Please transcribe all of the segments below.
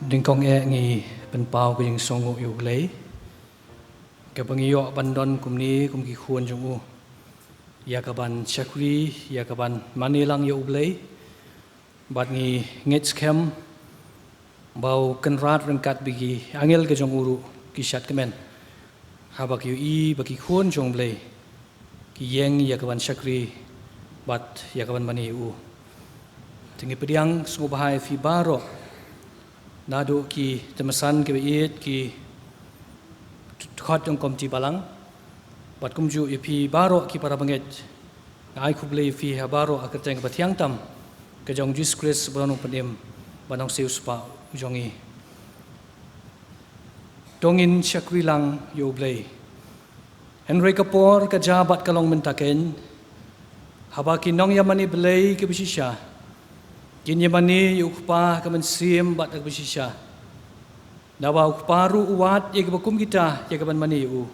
Dingkong ngi penpau ke jing songo yu glei ke pengiyo bandon kumni kum ki khuan jong u ya kaban chakri ya kaban manilang yu glei bat ngi ngets kem bau kenrat rengkat bigi angel ke jong uru ki shat kemen habak yu i baki khuan jong blei ki yeng ya kaban chakri bat ya kaban mani u tingi pediang sungu bahai fi baro nado ki temesan ke beit ki khot jong kom ti balang bat kumju ipi baro ki para banget ngai khuble fi ha baro akateng bathiang tam ke jong Jesus Christ banong pedim banong seus pa jongi dongin chakri lang yo blei Henry Kapor ka jabat kalong mentaken habaki nong yamani blei ke bisisha Ginyamani ukpa kaman sim bat agbisisha. Nawa ukparu uwat ya kabakum kita ya kaban mani u.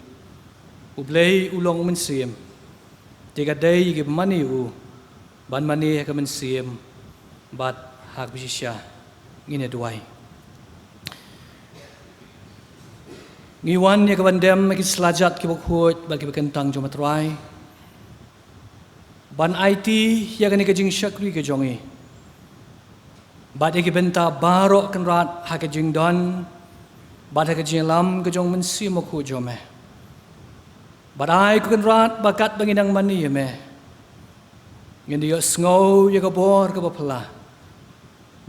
Ublay ulong man sim. Tiga day ya mani u. Ban mani ya kaman sim bat agbisisha. Ngine duay. Ngiwan ya kaban dem makis selajat kibakhut bagi bekentang jomatrai. Ban IT ya kani kajing syakri ke jongi. Bat eki benta baro kenrat hake jing don bat hake jing lam ke jong mensi moku jome bat ai ku kenrat bakat banginang mani me ngendi yo sngow ye ka bor ka bapla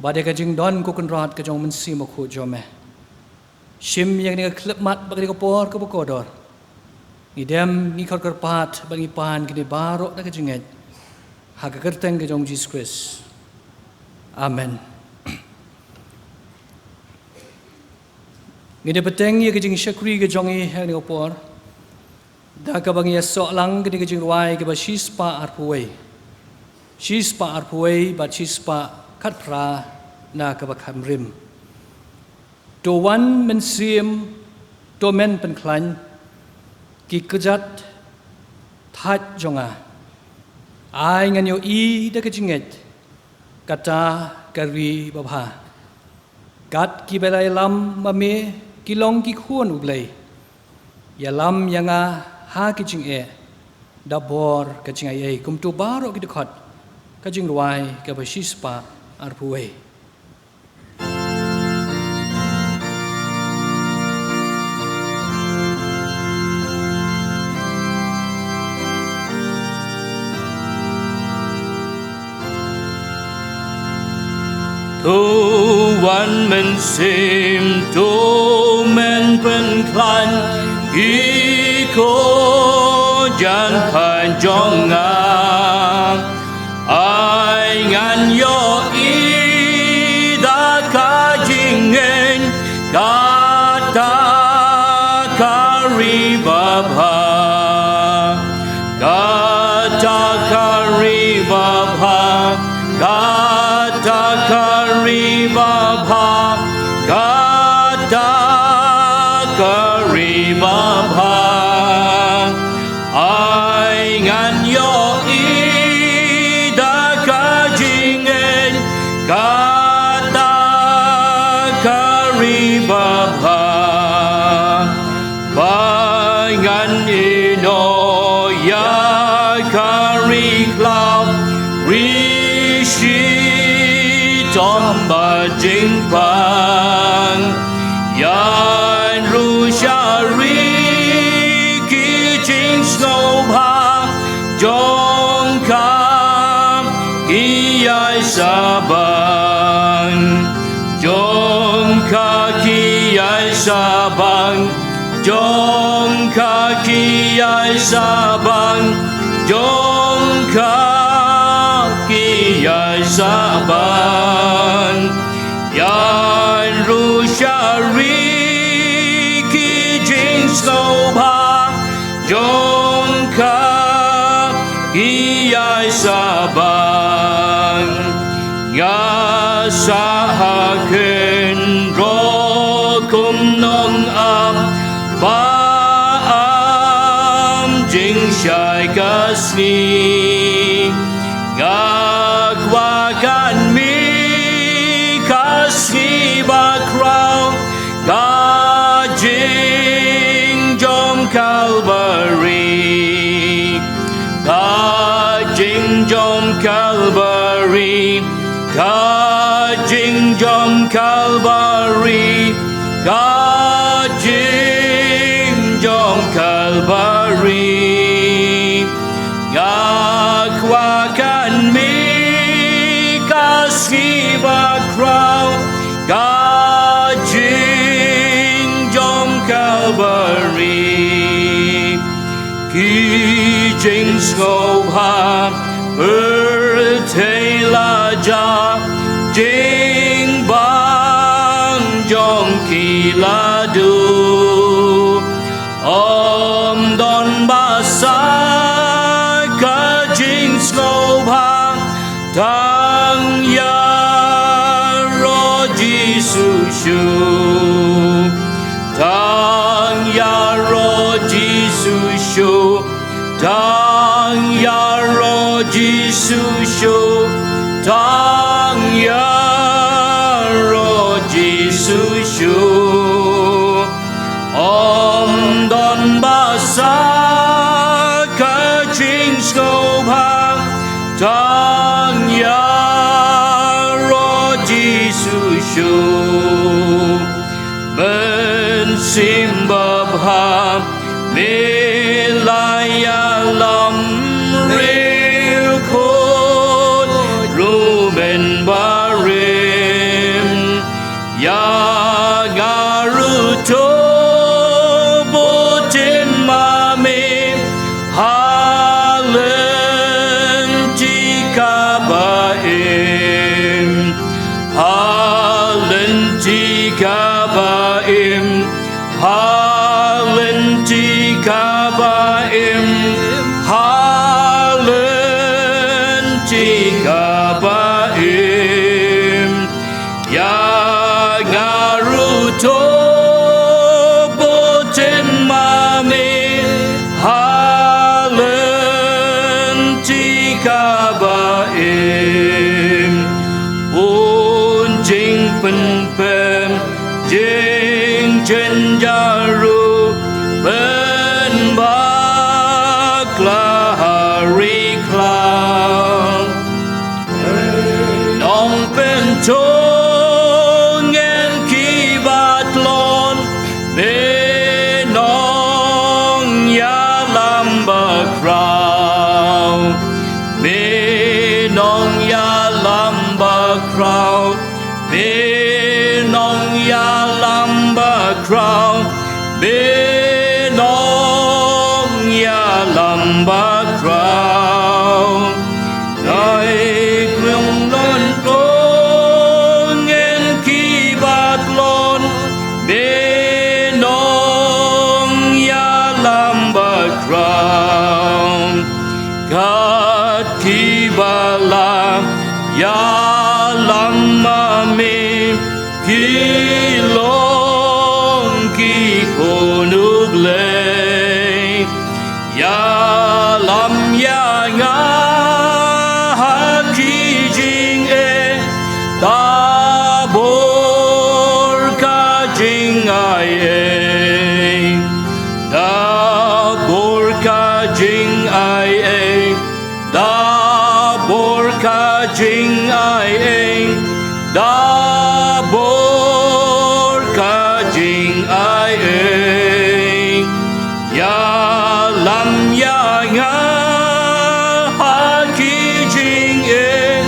bat hake jing don ku kenrat ke jong mensi moku jome shim yang ni klip mat bagi ka bor ka bokodor ngidem ni khot kerpat bangi pan kini baro da ke jinget hake kerteng ke jong Jesus Christ amen. Ngide peteng ye kejing syakri ke jongi hang ni opor. Da ka bangi sok lang ke kejing ruai ke ba shispa arpuai. Shispa arpuai ba shispa khat pra na ka ba khamrim. To wan men sim to men pen klan ki kejat that jonga. Ai ngan yo i da kejinget kata kari babha. Kat ki belai lam mame kilong ki khuan ublay ya lam yanga ha ki jing e dabor ka jing ai kum tu baro ki dekhot ka jing ruai ka ba shispa arpuai Tuhan mensim tu men penklan iko jan panjonga ai ngan yo ida kajingen kata karibabha kata karibabha kata karibabha kata karibabha ai ngan yo ida kajingen kata karibabha bangan ino ya kariklap rishi Tomba jingpang yan rushari ki jing snowba jongka kiyai sabang jongka kiyai sabang jongka kiyai sabang jongka kiyai saban yan rushari ki jing snowba jongka kiyai saban nga sahaken rokum nong am baam jing shai kasni ngagwakan mi kasih bakra jom Calvary, kajing jom Calvary, ngakwakan mi kasih bakrau, kajing jom Calvary, kijing skobha bertelaja, jing bang jom kiladu, om don basa kajing skobha, tang ya ro Jisushu, tang ya ro Jisushu, tang ya ro Jisushu, tang ya ro Jisushu, om don basa kajing skobha, tang ya ro Jisushu, mensimbab ha melaya lam ril kun rumen barim, ya ngaruto botin mame halen tikabaim, halen tikabaim, halen tikabaim, halen tikabaim, ya ngaruto botin mame halen tikabaim, unjing penpem jing jenjaru ben bakla hari klang, nong pentong en kibatlon benong ya lamba crown, benong ya lamba crown, benong ya lamba crown, benong ya lamba crown, dai kung lon kong en kibatlon, benong ya lamba crown, kat kibala ya lama me kilong ki konugle, ya lam ya nga hakijing e tabor kajing ai e, tabor kajing ai e, tabor kajing ai e, tabor kajing ai e, ya lam ya nga hakijing e,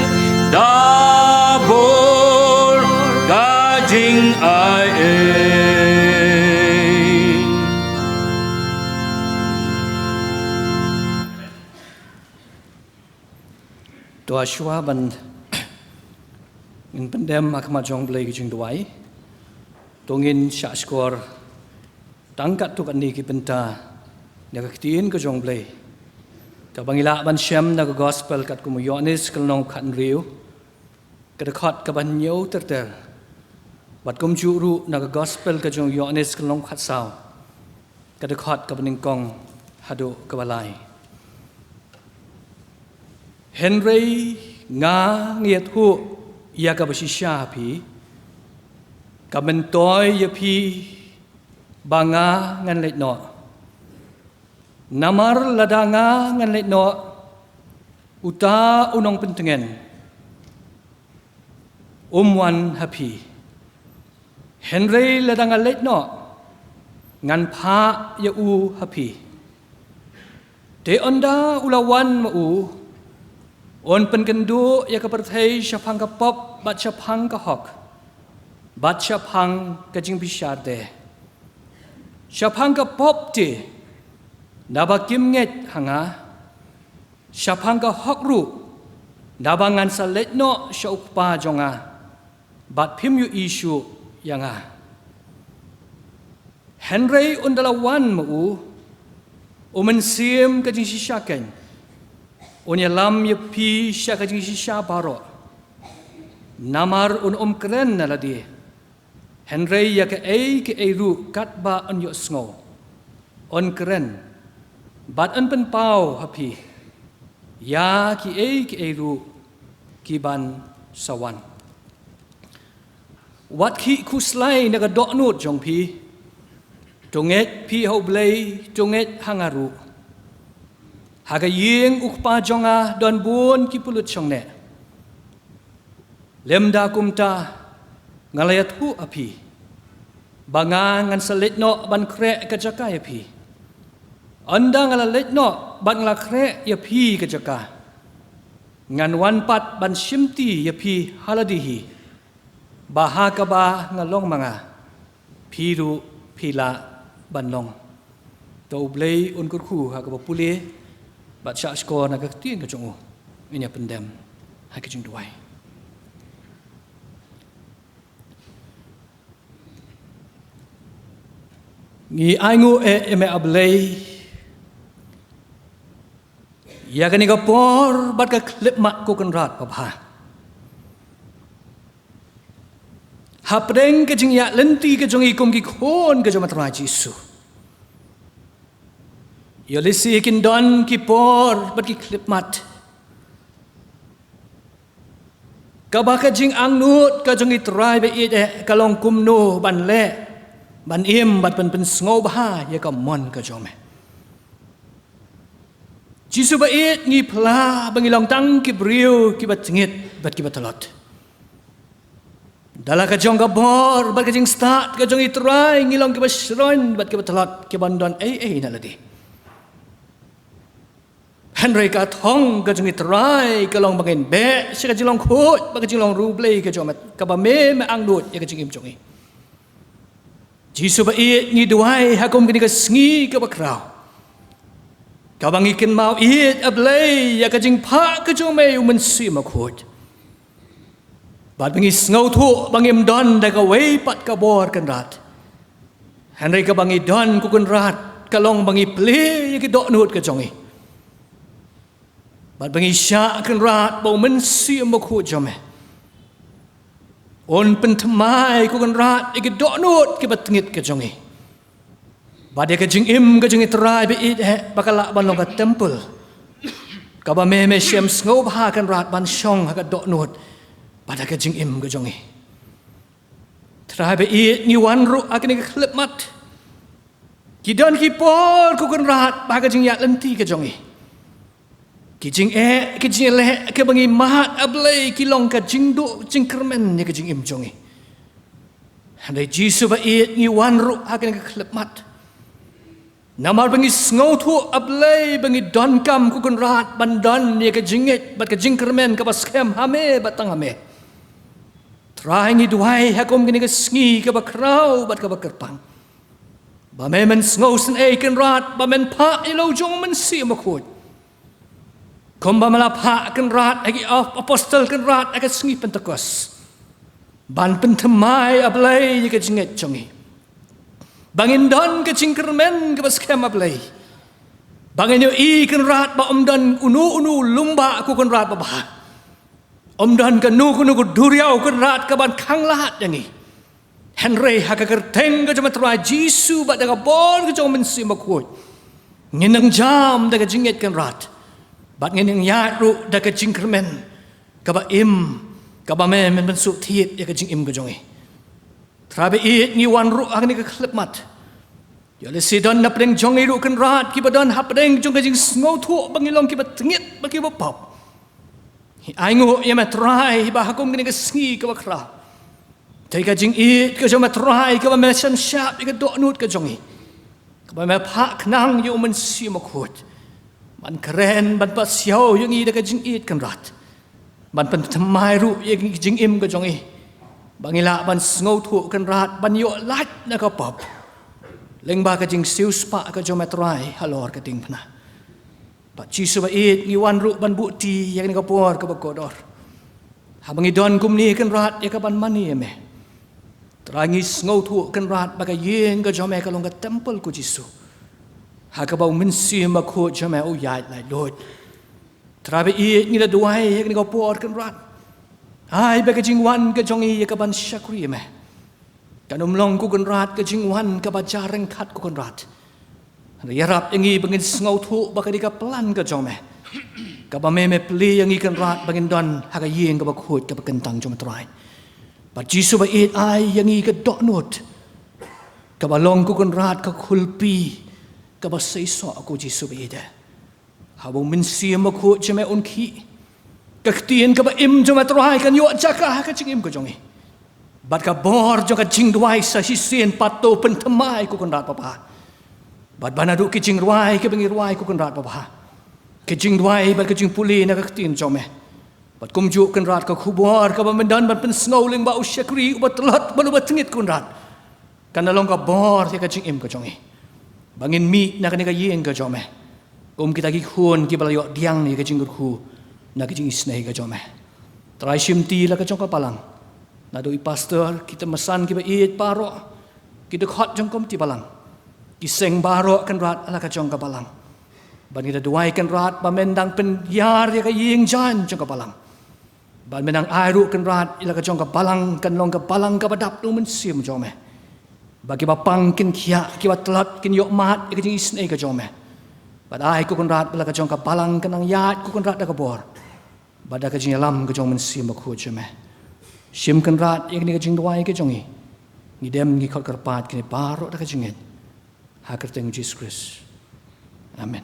tabor kajing ai e. Doa shua ban in pendem akma jong blai kijing duai, tongin syak skor tangkat tuk ani ki penta naga kitin ke jong blai, ka bangila ban syam naga gospel kat kumu Yohanes kelnong khat riu, kada khat ka ban nyau terter, bat kum juru naga gospel ka jong Yohanes kelnong khat sao, kada khat ka baningkong hadu ka balai. Henry nga nghiet hu ya ka basisya pi ka mentoy ya pi banga ngan let no namar ladanga ngan let no uta unong pentengen Wan happy. Henry ladang alet no. Ngan pa ya happy. De onda ulawan ma on pengendu ya kepertai syapang ka pop bat syapang ka hok. Bat syapang ka jing bisyar de. Syapang ka pop de. Naba kim nget hanga. Syapang ka hok ru. Naba ngan salet no syukpa jonga. Bat pim yu isu yanga. Henry undalawan ma Omen sim ka jing sisyakan. Onya lam ya pi sya ka jing sisya baro. Namar keren nala di. Henry ya ke ru kat ba on yo sngo. On keren. Bat an pen pau hapi. Ya ki ru ki ban sawan. Wat ki kuslai naga doknut jong pi. Tunget pi hau blay, tunget hangaru. Haga ying ukpa jonga don bun ki pulut chongne. Lemda kumta ngalayat hu api. Banga ngan salit no ban krek ka jaka ya pi. Anda ngalalit no ban ngala krek ya pi ka jaka. Ngan wan pat ban shimti ya pi haladihi. Bahaka ba ngalong mga. Piru pila banlong. Tau blay kurku ha ka pulih bat syak skor na ka tien ka jongo. Inya pendem ha ka jing duai. Ngi aingu me ablay. Ya ka ni ka por bat ka klip mat ko kan rat pa ba. Hapdeng ke jing ya lenti ke jong ikum ki khon ke jom tra Jesu. Yo lisi kin don ki por bat ki klip mat. Ka ba ka jing ang nut ka jong itrai be ide kalong kumno ban le ban im bat pen sngo ba ya ka mon ka jom. Jesu ba it ngi pla bangilong tang ki briu ki bat ngit bat ki batalot. Dalam kajong kabor, bat kajing start, kajong itry, ngilong kiba shron, bat kiba talat, kiba don naladi. Henry ka thong kajong itry, kalong bangin be, si kajing long khut, bat kajing long rublay, kajong mat, kaba me ang lut, ya kajing imjongi. Jisu ba it, ni duay, hakom kini kasngi, kaba kraw. Kabang ikin mau it, ablay, ya kajing pa, kajong may umansi makhut. Bat bangis ngau tu bangim don da ka wei pat ka bor kan rat. Henry ka bangi don ku kan rat kalong bangi ple ki dok nut ka jongi. Bat bangi sya kan rat bau men si mo khu jome. On pen tmai ku kan rat ki dok nut ki bat ngit ka jongi. Bat ka jing im ka jongi trai be it bakala ban long ka temple. Ka ba me shem ngau ba kan rat ban shong ha ka dok nut. Pada ka jing im ka jongi. Terabe it ni wan ru akini ka klip mat. Kidon ki por ku kan rat ba ka jing ya lenti ka jongi. Ki jing ki jing le ka bangi mahat ablay ki long ka jing du jing kermen ni ka jing im jongi. Handai Jesu ba it ni wan ru akini ka klip mat. Namar bangi ngau tu ablay bangi don kam ku kan rat ban don ni ka jingit bat ka jing kermen ka bas kem hame batang hame. Try ngi duai hakom gini ka sngi ka bakraw bat ka bakerpang. Ba me men sngo sen kan rat ba men pa ilo jong men si makhut. Kom ba mala pa kan rat agi apostol kan rat aga sngi pentekos. Ban pentemai ablay ka jinget jongi. Bangin don ka jingkermen ka bas kem ablay. Bangin yo kan rat ba don unu lumba ku kan rat ba. Dan ka nu duriau kan rat ka ban khang lahat yani. Henry ha ka kerteng ka jama tra Jesu ba da ka bor ka jom men si makhut. Nginang jam da ka jinget kan rat. Bat nginang ya ru da ka jingkermen ka ba im ka ba men su thiet ya ka jing im ka jongi. Trabe it ni wan ru agni ka klip mat. Ya le si don na preng jongi ru kan rat ki ba don ha preng jong ka jing ngau thu bangilong ki ba ngit ba ki ba pop. Aingo ya matrai bahagum gini kesengi ke bakra. Tapi kajing it ke jom matrai ke bamesan syap ke doknut ke jongi. Ke bamepak nang yu mensi makut. Man keren ban pasiau yang i de kajing it kan rat. Ban pentemai ru yang kajing im ke jongi. Bangila ban ngau thu kan rat ban yo lat na ka pop. Leng ba kajing siu spa ke jom matrai halor ke ting pna. Pak Jisu ba it ngiwan ru ban bukti yang ni kapor ke bakodor. Habang idon kumni kan rat ya ka ban mani me. Terangis ngau thu kan rat baga yeng ke jome ka long ka temple ku Jisu. Ha ka bau mensi makut jome o yai lai Lord. Terabe it ni la duai yang ni kapor kan rat. Ai baga jingwan ke jongi ya ka ban syakri me. Kan umlong ku kan rat ke jingwan ka ba jareng khat ku kan rat. Yarap yang i bangin ngau thu baka di ka pelan ke jome. Ka ba meme pli yang i kan rat bangin don ha ka yeng ka ba khut ka ba kentang jom trai. Ba Jisu ba it ai yang i ka dok not. Ka ba long ku kan rat ka khulpi ka ba seiso aku Jisu ba ida. Ha bang min sia ma khut jome on ki. Ka ktien ka ba im jom trai kan yo jaka ka ching im ko jongi. Bat ka bor jong ka jing duai sa hisien pato pentemai ku kan rat papa. Bat banadu kijing ruai ke bengi ruai ku kan rat papa. Kijing ruai bat kijing puli na ka tin jome. Bat kumju kan rat ka khubor ka bamandan bat pen snowling ba usyakri ubat telat balu bat tengit kun rat. Kan along ka bor ke kijing im ka jongi. Bangin mi na ka yeng ka jome. Kita gi khun ki balayo diang ni kijing ku na kijing isnei ka jome. Trai simti la ka jong ka palang. Nadu i pastor kita mesan ki ba it paro. Kita khot jong kom ti palang. Kiseng baro kan rat ala ka jong ka balang. Ban kita duai kan rat ba mendang pen yar ya ka ying jan jong ka balang. Ban menang airu kan rat ila ka jong ka balang kan long ka balang ka badap lu men sim jome. Bagi ba pang kin khia ki ba tlat kin yok mat ka jing isnei ka jome. Bad ai ku kan rat ila ka jong ka balang kan ang yat ku kan rat da ka bor. Bada ka jing lam ka jong men sim ba khu jome. Sim kan rat ya ka jing duai ka jongi. Ni dem ngi khot kar pat kin baro da ka jingin. Hakar tengok Jesus Kristus. Amen.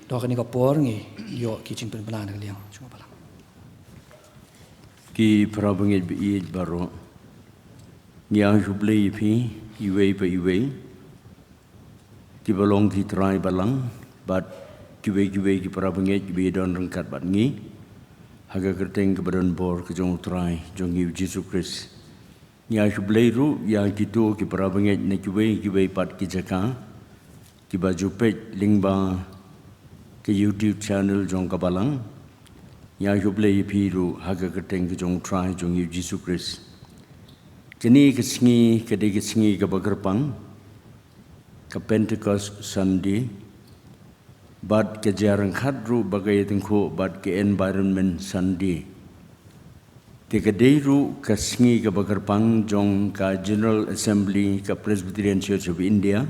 Doa ni kapor ngi yo kicing penbelan ng liang. Cuma palang. Ki prabangit biit baro. Niang jublei pi iwe pa iwe. Ki balong ki try balang bat kiwe ki prabangit kiwe don rengkat bat ngi. Haga kerteng kebadan bor ke jong try jong Jesus Kristus. Nya jublei ru yang gitu ki prabangit na kiwe pat ki jaka. Ki baju pet lingba ke YouTube channel jong kabalang. Nya jublei pi ru haga kerteng ke jong try jong Jesus Kristus. Kini kesengi ke bagerpang ke Pentecost Sunday bat ke jarang khadru bagai tengko bat ke environment Sunday. Tekadeiru kesengi ke bagerpang jong ka General Assembly ke Presbyterian Church of India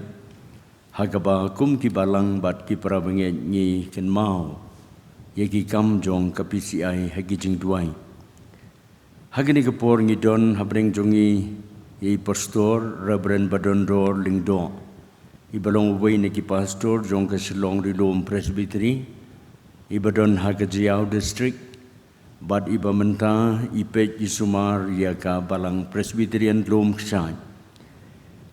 hagaba kum ki balang bat ki parabangit ni ken mau yeki kam jong ka PCI hagi jing duai. Hagini kapor ngidon habreng jongi ye pastor Reverend Badondor Lingdo. Ibalong way ni ki pastor jong ka Silong Rilom Presbytery. Ibadon Hagajiao District. Bad iba menta ipet isumar ya ka balang Presbyterian Lom Kshay.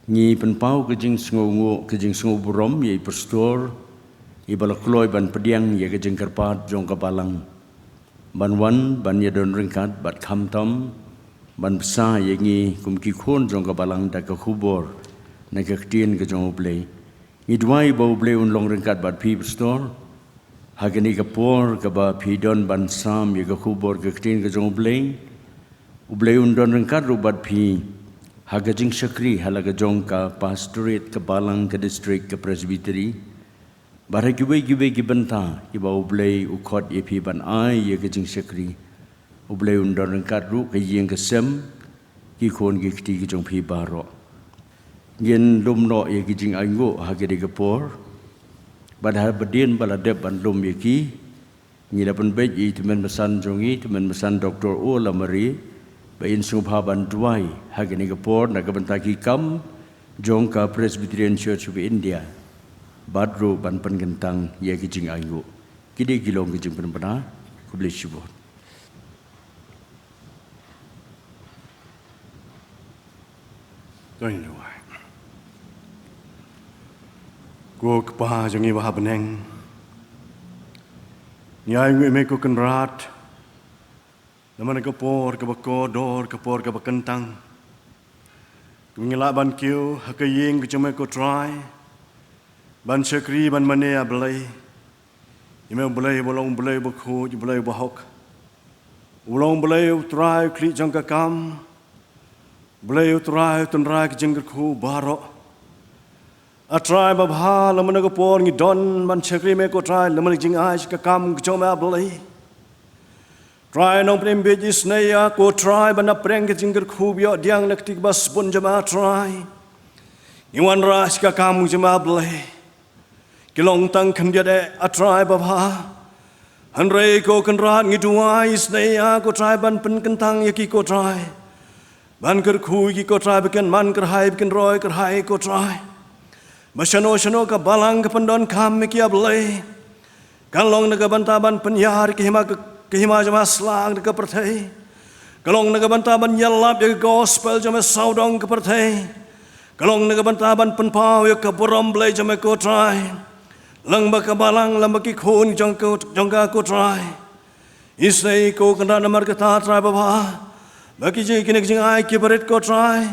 Ni penpau kejing sengu burom ye pastor. Ibalakloy ban pediang ye kejing karpat jong ka balang. Ban wan ban yadon ringkat bat khamtam ban besa yengi kumki khon jong ka balang da ka khubor na ka ktien ka jong oblei ni dwai ba oblei un long ringkat bat pi store hagani ka por ka ba pi don ban sam ye ka khubor ka ktien ka jong oblei un don ringkat ru bat pi hagajing sakri halaga jong ka pastorate ka balang ka district ka presbytery Barai kiwe benta kiba ublei ukot yepi ban ai ye kejing sekri ublei undon rengkat ru ke yeng kesem ki khon ki kti ki jong phi baro yen lum no ye kejing aingo ha ke de kapor badhar badien baladep ban lum ye ki ni da pun be yi temen mesan jongi temen mesan Dr. O Lamari ba in subha ban duai ha ke ni kapor na ka benta ki kam jong ka Presbyterian Church of India Badro ban pengentang ya kijing ayu. kidi gilong kijing penempena kubli syubot. Tôi hiểu rồi. Cô ba cho nghe bà beneng. Nyai ngue me ko kenrat. Naman ko por ka bako dor ka por ka bakentang. Ngila ban kiu hakayeng ko chome ko try. Ban sekri ban mane ablay. Ime blay bolong blay bakho blay bahok. Bolong blay try kli jang ka kam. Blay try tunra ki jang ko baro. A try babha laman ko por ngi don ban sekri me ko try laman jing ai ka kam ko chome ablay. Try nong prem bejis naya ko try ban apreng ke jingger khubyo diang naktik bas pun jama try iwan ras ka kamu jama blai kilong tang kan dia de a try babha hanrei ko kan rat ngi duai naya ko try ban pen kentang yaki ko try ban ker khu ki ko try beken man ker hai beken roi ker hai ko try masano shano ka balang ka pandon kam ki ablai kalong naga bantaban penyar ki hima Kehima jama slang ke perthai. Kalong naga bantaban yalap ya gospel jama saudong ke perthai. Kalong naga bantaban penpau ya ke borom blai jama ko try. Lang baka balang lam baki khun jongka ko try. Isai ko kena namar ke ta try baba. Baki je kini jing ai ki berit ko try.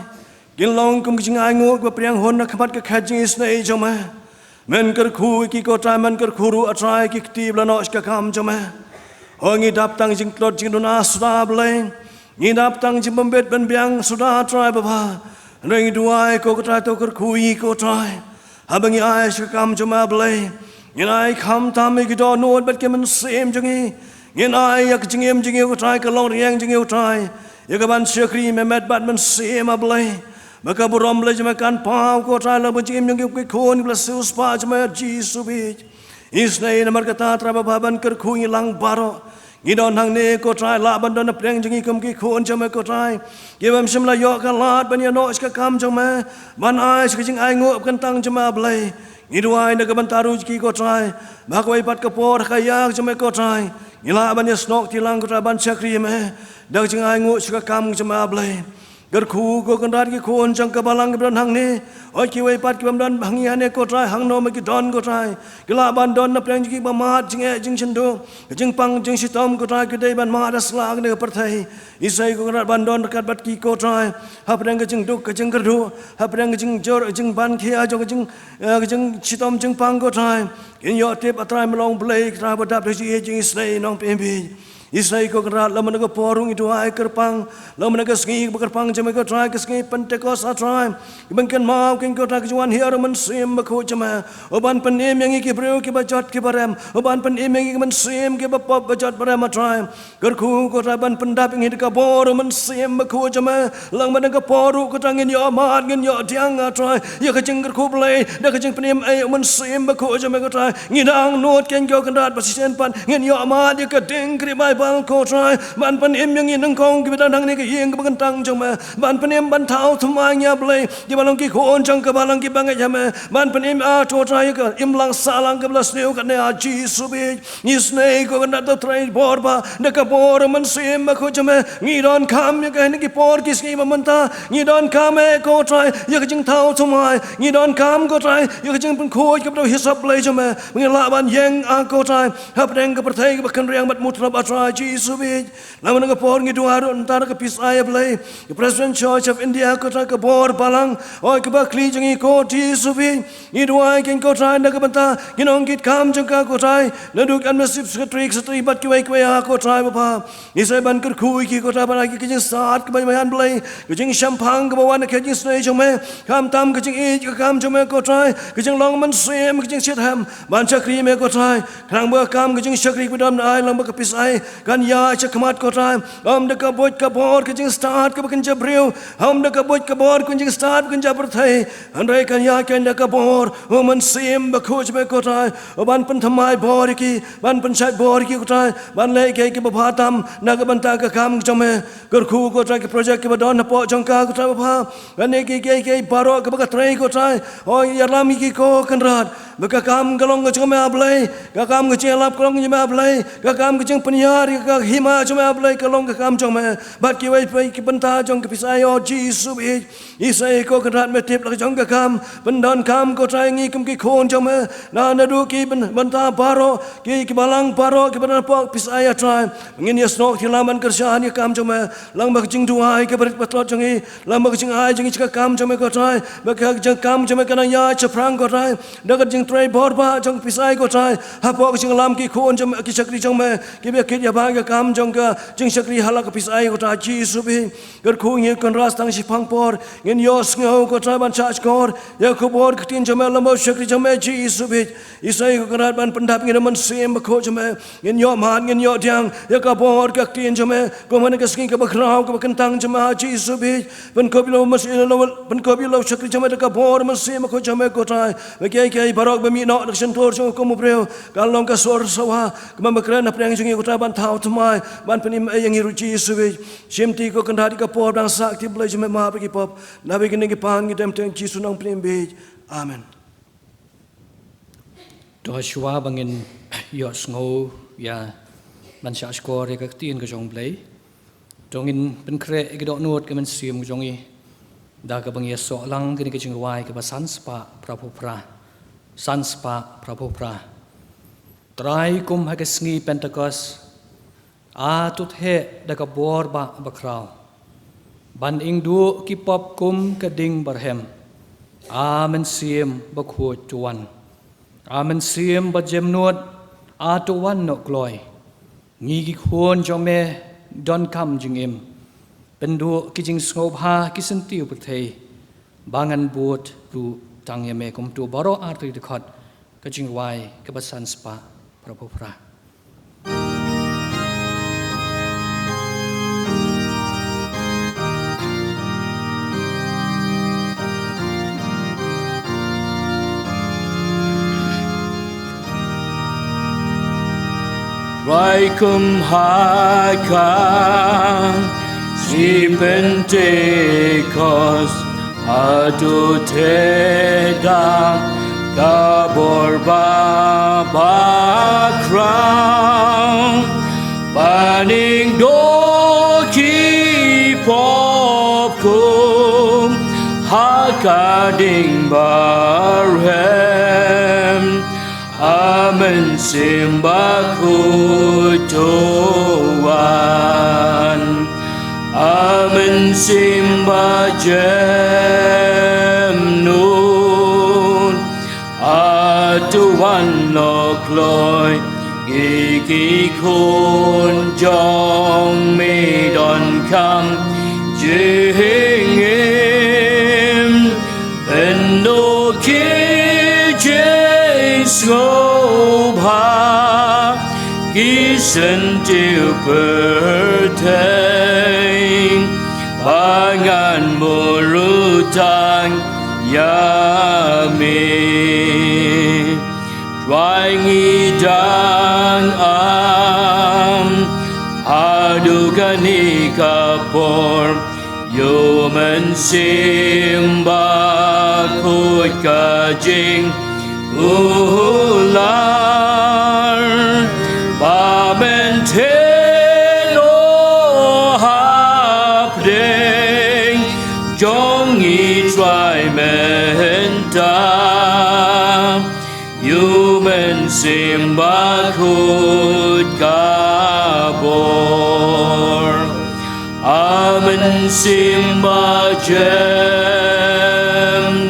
Kilong kum jing ai ngut ba priang hon nak khamat ke khajing isai jama. Men ker khu ki ko try men ker khuru a try ki ktib la no ska kam jama. Ngi dap tang jing klot jing dona sudah bleng ngi dap tang jing bembet ben biang sudah try baba ngi duai ko try to ker kui ko try habangi ai skam jama bleng ngi ai kham tam mi do no bet ke men sem jingi ngi ai yak jingem jingi ko try ka long riang jingi ko try ya ka ban sekri me met bat men sem bleng maka borom bleng jama kan pau ko try la jingem jingi ko khon bla sus pa jama jisu bi isnai namar kata tra baba ban ker khu ngi lang baro ngi don hang ne ko try la ban don preng jingi kum ki khon jama ko try gebam simla yo ka lat ban ya no ska kam jama ban ai ska jing ai ngo kan tang jama blai ngi duai na ka ban taru ki ko try ba ko pat ka por ka yak jama ko try ngi la ban ya snok ti lang ko try ban chakri me dag jing ai ngo ska kam jama blai ger khu ko kan rat ki khon jang ka balang ban hang ne oi ki wei pat ki bam don hang ya ne ko try hang no me ki don ko try ki la ban don na preng ki ba mat jing e jing chendu jing pang jing sitom ko try ki dei ban ma da slang ne per thai isai ko rat ban don kat bat ki ko try ha preng ki jing duk ka jing ger du ha preng ki jing jor jing ban ki a jong jing sitom jing pang ko try kin yo tip atrai melong blai tra ba dap ji jing isai nong pem bi Isai ko kerat laman ko porung itu ai kerpang laman ko sgi kerpang jama ko try ke sgi pentekos atrai bangken mau ken ko tak juan hier men sim ko jama oban penim yang ki breu ki bajot ki barem oban penim yang men sim ki bapop bajot barem atrai kerku ko ban pendap ing ka bor men sim ko jama lang man ko poru ko tangin yo mat ngin yo tiang atrai ya ka jing kerku blai da ka jing penim ai men sim ko jama ko try ngidang not ken ko kerat pasisen pan ngin yo mat ya ka ding kri bang ko try ban panim yang in kong ki dan ni ki yeng ka tang jong ma ban panim ban thau thumai nya blai ki balong ki khon jang ka balang ki bang ja ma ban panim a to try ka im lang salang ka blas neu ka ne a ji su bi ni snei ko na to try bor ba na ka bor man sim ma ko jama ni don kam ya ka ni ki por ki ski ma man ta ni don kam e ko try ya ka jing thau thumai ni don kam ko try ya ka jing pen khoi ka do hisap blai jama ngi la ban yeng a ko try hap deng ka perthai ka kan riang bat mutra ba try Jesus bi lamun ka por ngi duaro antara ka pisai blai the President Church of India ko ta ka bor balang oi ka ba kli jangi ko Jesus bi ni duai ken ko try na ka banta ginong kit kam jang ka ko try na duk administrative secretary secretary bat ki wai ko try ba ni sai ban kar khu ki ko ta ba ki jing sat ka bayan blai ki jing shampang ka wan ka jing snai jong me kam tam ka jing e ka kam jong me ko try ki jing long man sem ki jing sit ham ban chakri me ko try krang ba kam ki jing chakri ku dam ai lang ba ka pisai kan ya cakamat ko trai am da kabot kabor ke jing start ke bakan jabril am da kabot kabor kun jing start kun jaberthai andai kan ya kan da kabor man sim ba khoj be ko trai ban pen thamai bor ki ban pen sat bor ki ko trai ban le ke babatam na ka banta ka kam chome ker khu ko trai ke project ke badon po jongka ko trai ba kan ne ke baro ke ba trai ko trai o yalam ki ko kan rat baka kam galong ke chome ablai ka kam ke chelap kalong ke ablai ka kam ke jeng penyar ka hima chome ablai kalong ka kam chome bat ki wai pai ki banta jong ke pisai o jisu bi isai ko kan rat me tip la jong ka kam pendon kam ko trai ngi kum ki khon chome na du ki banta baro ki balang baro ki bana po pisai a trai ngin yes nok thilaman kerjaan ya kam chome lang ba jing duai ke berit patot jongi lang ba jing ai jing ka kam chome ko trai ba ka jing kam chome kana ya chaprang ko trai dagat jing trai bor ba jong pisai ko trai ha po jing lam ki khon chome ki chakri chome ki be kit ya ba ka kam jong ka jing chakri hala ka pisai ko trai ji su bi ger khu ngi kon ras tang si phang por ngin yos ngau ko trai ban cha skor ya ko bor ka tin chome lam ba chakri chome ji su bi isai ko kan ban pendap ngin man sim ba ko chome ngin yo man ngin yo diang ya ka bor ka tin chome ko man ka skin ka ba krau ka kentang chome ji su bi ban ko bilo mas ban ko bilo chakri chome ka bor man sim ko chome ko trai ba ke barok ba mi no dak sentor chung ko mo preo kalong ka sor sawa ka ma kran na preng chung ko trai ban thau tmai ban penim yang hiru ji su bi simti ko kan hari ka por dang sak ti blai chome ma ba ki pop na be ki pan ki dem teng ji su nang penim bi amen. Joshua bangin yos ngo ya man sha skor ka tin ka jong blai jongin ben kre ke dok nuot ke men sim jongi da ka bang yeso lang ke jing wai ke basan spa prabhupra san spa prabhupra trai kum ha ke sngi pentecost a tut he da ka bor ba bakrau ban ing du ki pop kum ka ding barhem amen sim ba khu tuan amen sim ba jem nuot a tu wan no gloi ngi ki khon jong me don kam jing im pendu ki jing sngop ha ki sentiu pthei bangan bot ru tang ye me kum tu baro arti de khot ka jing wai ka basan spa prabhupra Rai kum haka si Pentecost adu teda kabor ba bakrang paning do ki popkum haka ding barhem amen simba kutuan amen simba jem nun atuan no kloi iki kun jong me don kam jingim endo ki Shobha kisentiu pertain pangan mulutang yami dwangi dang adugani kapor yomen simba kut kajing ular bamentelo hapdeng jongi try menta human simba kut kabor amen simba jem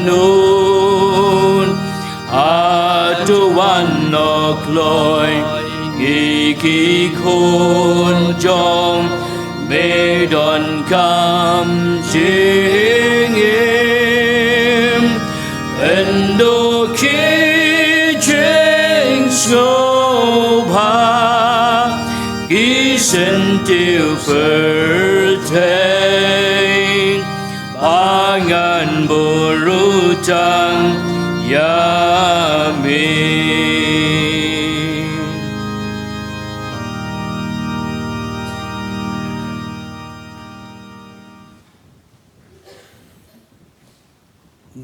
nun atuan no kloi iki kun jong me don kam jingim endo ki jing shobha pertain pangan burutang yamin.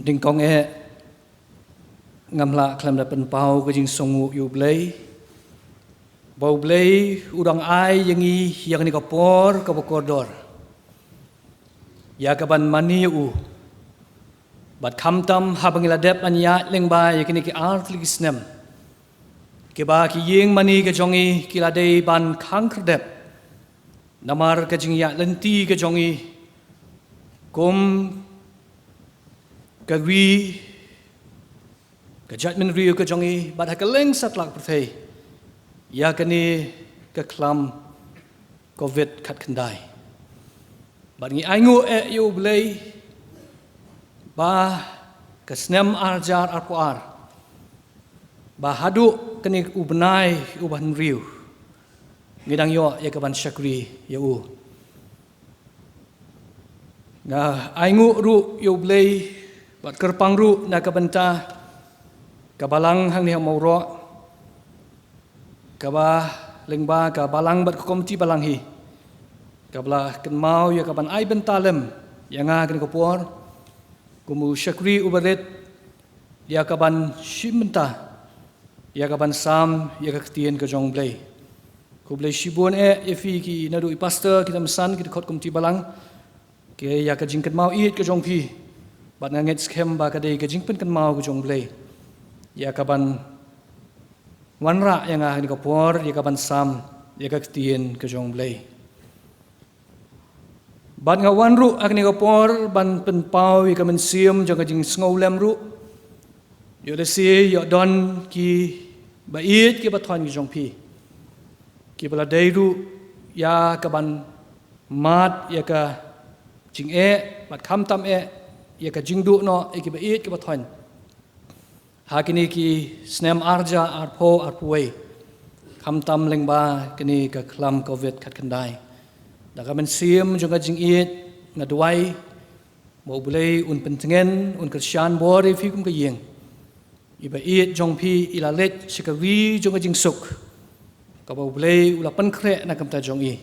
Ding kong ngamla klam da pen pau ke jing songu yu blai bau blai udang ai yangi yang ni kapor ka bokodor ya kaban mani u bat khamtam habangila dep anya lengba yakini ki art ligisnem ke ba ki yeng mani ke jongi ki ladei ban khang dep namar ke jing ya lenti ke jongi kum kagwi ke judgment riu ke jongi bat hakeleng satlak perthei ya kani ke klam covid khat khandai bat ngi aingu yu blei ba ke snem arjar arpuar ba hadu kani ubnai uban riu ngidang yo ya kaban syakri ya u nga aingu ru yu blei bat kerpang ru na kabenta kabalang hang ni mau ro kaba lengba ka balang bat komti balang hi kabla ken mau ya kaban ai bentalem yang ken kopor kumu syakri ubaret ya kaban shimenta ya kaban sam ya kaktien ke jong blai ku blai shibun efi ki nadu i pastor kita mesan kita khot komti balang ke ya ka jingket mau it ke jong pi bat nganget skem ba ka dei ke jingpen ken mau ke jong blai ya kaban wanra yang ni kapor ya kaban sam ya kaktien ke jong blai ban nga wanru ak ni kapor ban pen pau ya kamen siam jong ka jing sngoulem ru yo le si yo don ki ba it ki bathon ki jong pi ki bala dei ru ya kaban mat ya ka jing bat kham tam ya ka jing du no ki ba it ki bathon hakini ki snem arja arpo arpuai khamtam lengba kini ka klam covid khat khandai da kamen sim jonga jing it ngadwai mo bulei un pentengen un krisyan bore fi kum ka yeng iba it jong pi ila let sikawi jonga jing suk ka bo bulei ula pan khre na kamta jong i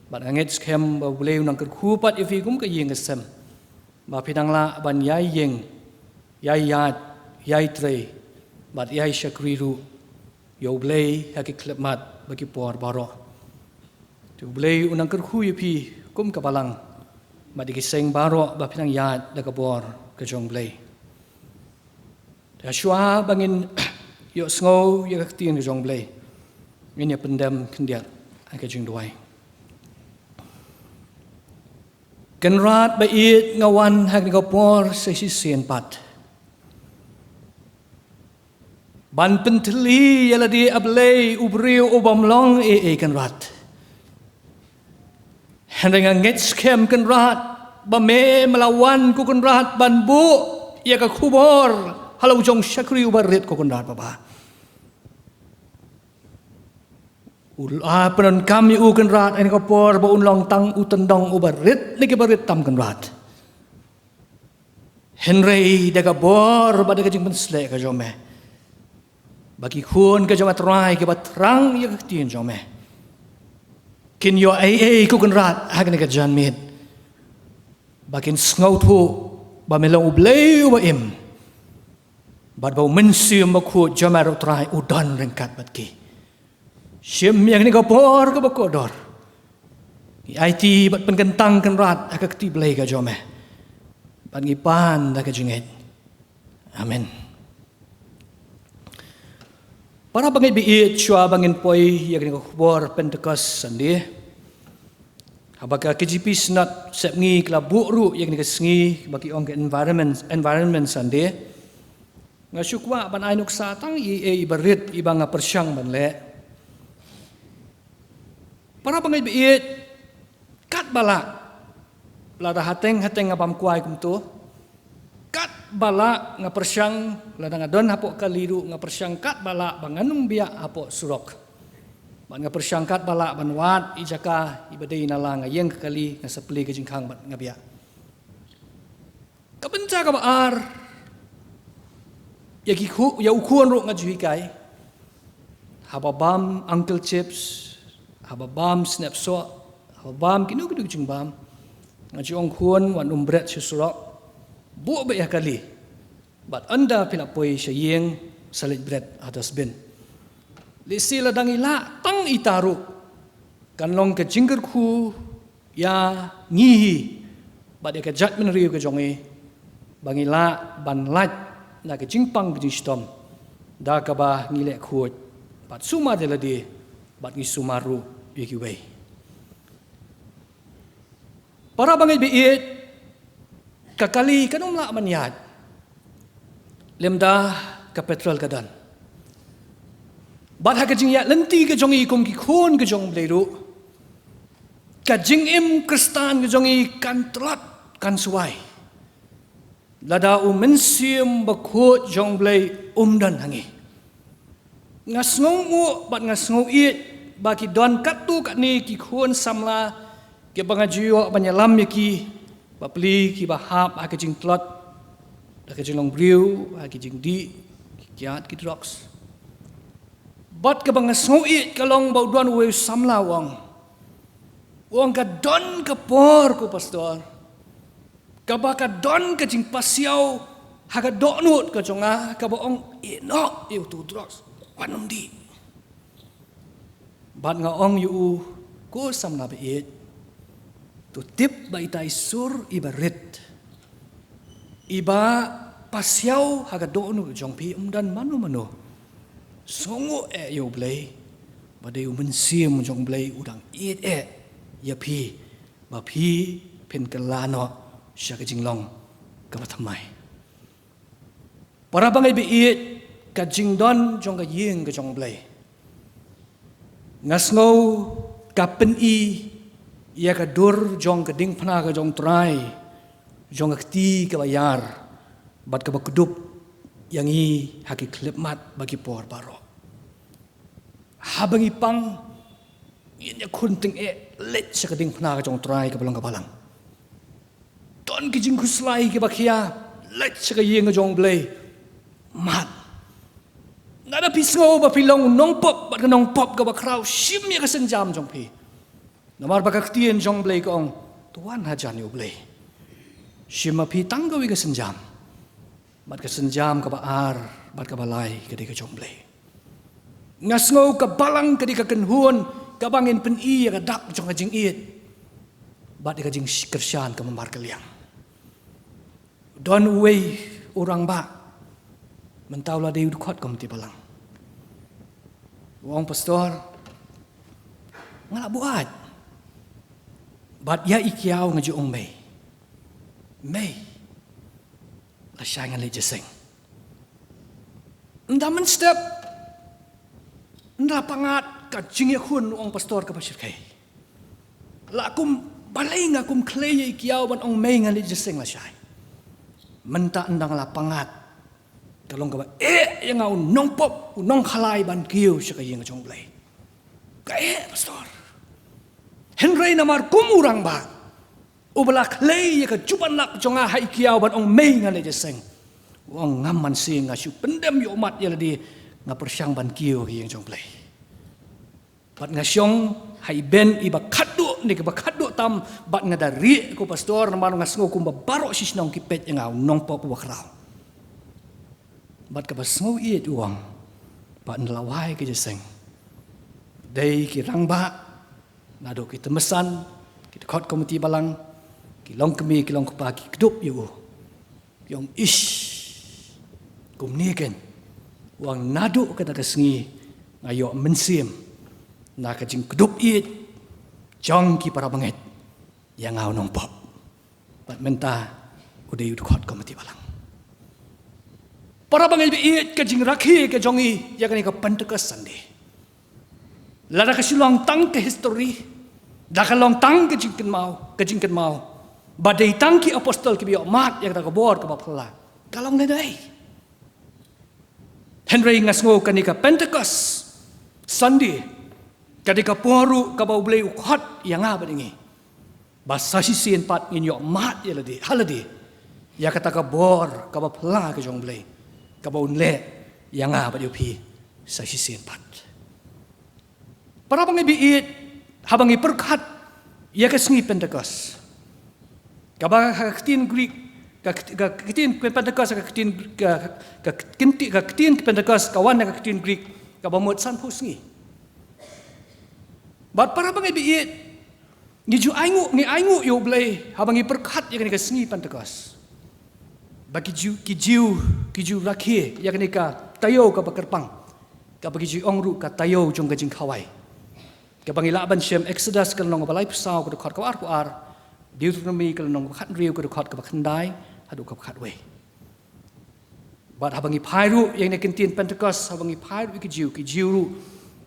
bat anget skem bo bulei unang ker khupat ifi kum ka yeng asem ba pidangla ban yai yeng yai yat yai tre bat yai syakri ru yo blei haki klepmat bagi por baro tu blei unang kerhu pi kum kapalang bat ki seng baro ba pinang yat da kabor ke jong blei ta shwa bangin yo sngo yo ka tien ke jong blei ngin ya pendam kendiat aka jing duai kenrat ba it ngawan hak ni kapor se si sien pat ban penteli yala di ablei ubriu ubamlong kan rat hendenga nget skem kan rat ba me melawan ku kan rat ban bu ya ka kubor halau jong syakri ubarit ku kan rat baba ula penon kami u kan rat en kapor ba unlong tang utendong ubarit ni ke barit tam kan rat henrei daga bor ba daga jing pensle ka jome bagi khun ke jama trai ke batrang ya ketien jome kin yo ku kan rat hagne ke jan mit bakin sngout hu ba melong ublei ba im bad ba mensium ba khu jama ro trai udan rengkat bat ki sim yang ni kapor ke bakodor IT bat penkentang kan rat ak keti blei ka jome bat ngipan da ke jinget amen. Para bangin biit syua bangin poi yang ni kubor Pentecost sandi. Habaka KGP snat sepngi kelabu ru yang ni kesengi bagi ong environment sandi. Ngasukwa ban ainuk satang ibarit ibang persyang ban le. Para bangin biit kat balak lada hateng abam kuai kum tu. Kat bala nga persyang ladang adon hapok kaliru nga persyang kat bala banganung biak hapok surok Bat nga persangkat balak ban wat ijaka ibadai nala nga yeng kali nga sapli ka jingkang bat nga biya. Kabenca ka baar ya ukuan ro nga juhikay. Hababam Uncle Chips, hababam Snapshot, hababam kinugudug jingbam. Nga jiong kuan wan umbret susurok. Buo ba ya kali. Bat anda pinapoy siya yeng salit bread atas bin. Lisi ladang ila tang itaru. Kanlong ke jingger ku ya ngihi. Bat ya ke judgment riu ke jongi. Bangila ban lat na ke jingpang ke jingstom. Da ka ba ngilek kuat. Bat suma dela di. Bat ngisumaru ikiway. Para bangay biit. Kakali kanong la manyad. Lemda ka petrol kadan. Bat ha kajing ya lenti ka jongi kum kikun ka jong bleru. Kajing im kristan ka jongi kan telat kan suwai. Lada mensium bakut jong blei dan hangi. Ngasngong bat ngasngong it baki don katu kat ni kikun samla ke bangajiyo banyalam yaki bapli ki bahap ha kajing telat da kajing long briu ha kajing di kiat ki drugs. Bat ka bangasngong it kalong bauduan we samla wang. Wang ka don ka por ko pastor. Kabaka don ka jing pasiaw haga donut ka jonga ka baong ino yu tu drugs wanum di. Bat nga ong yu ko samna bait tu tip ba itai sur ibarit. Iba pasiaw haga donut jong pi dan mano songo yu blay badai mensim jong blay udang it ya pi ba pi pen kelano siya kajing long kabatamay. Para bangay biit kajing don jong kaying kajong blay. Ngasngaw kapen iya kadur jong kading pana kajong try jong kakti kabayar bat kabakdup yang i haki klipmat bagi por baro. Habang ipang inya kunting let siya kading pana kajong try kabalang. Don kijing kuslay kibakia let siya kayeng jong blay mat. Nada pisngo ba pilong nong pop bat nong pop ka bakraw simya ka senjam jong pi. Namar bakaktien jong blay ko ang tuan hajan yu blay. Sima pi tanggawi ka senjam. Bat ka senjam ka baar bat ka balay kadi ka jong blay. Ngasngo ka balang kadi ka kenhuan kabangin pen iya ka dak jong kajing it. Bat ka jing kersyan ka mamar kaliang. Don uway orang ba mentaulah dia ukot kom ti balang. Wong pastor ngala buat. Bat ya ikiaw nga juong may. May la siya nga lejeseng. Ndaman step nda pangat ka jingyakun wong pastor ka pasir kay. La akum balay nga akum kleye ikiaw ban ong may nga lejeseng la siya. Menta endang lapangat kalong ka ba yang ngau nong pop nong khalai ban kiu siya kayeng jong blay kaya pastor Henry namar kumurang ba ubala klay ka jupan lak jonga hai kiau ban ong may nga lejeseng wong ngaman sing nga siu pendem yo umat ya di nga persyang ban kiu kayeng jong blay bat nga syong hai ben iba kadu ni ka kadu tam bat nga dari ko pastor namar nga sngo kumba baro sisnong kipet yang ngau nong pop wakraw. Bat ka basngo iit uang bat nalaway ka jeseng. Day kirang ba nado kita mesan kita kot komiti balang kilong kami kilong kupaki kedup yu yung ish kumniken uang nado ka nagasengi ngayo mensim na kajing kedup iit jong ki para banget yang ngau nong pop bat menta udah yu kot komiti balang. Para bangai biit kajing rakhi ke jongi ya kani ka Pentecost Sunday. Lada ka silong tang ke history. Da ka long tang ke jingken mau. Badai tang ki apostol ki biok mat yang da ka bor ka bapala. Kalong na dai. Henry ngasngo kani ka Pentecost Sunday. Kadika poru kabau blei ukhat yang apa dingi. Basa sisien pat nginyo mat ya ladi haladi. Ya kata ka bor kabau pla ke jong blei. Kabau le yang apa dia pi sa sisien pat. Para bangi biit habangi perkat ya ke sengi Pentecost. Kabang kakitin Greek kakitin Pentecost kakitin Pentecost kawan kakitin Greek kabamot san pusngi. Bat para bangi biit ni aingu yo blei habangi perkat ya kenika sengi Pentecost. Bagi kiju rakhe ya kenika tayo ka bakerpang ka bagi ju ongru ka tayo jong gajing khawai. Ka bangi laban shem Exodus ka nong balai psau ka khot ka ar Deuteronomy ka nong khat riu ka khot ka khandai hadu ka khat we. Bat habangi phairu yang ne kintin Pentecost habangi phairu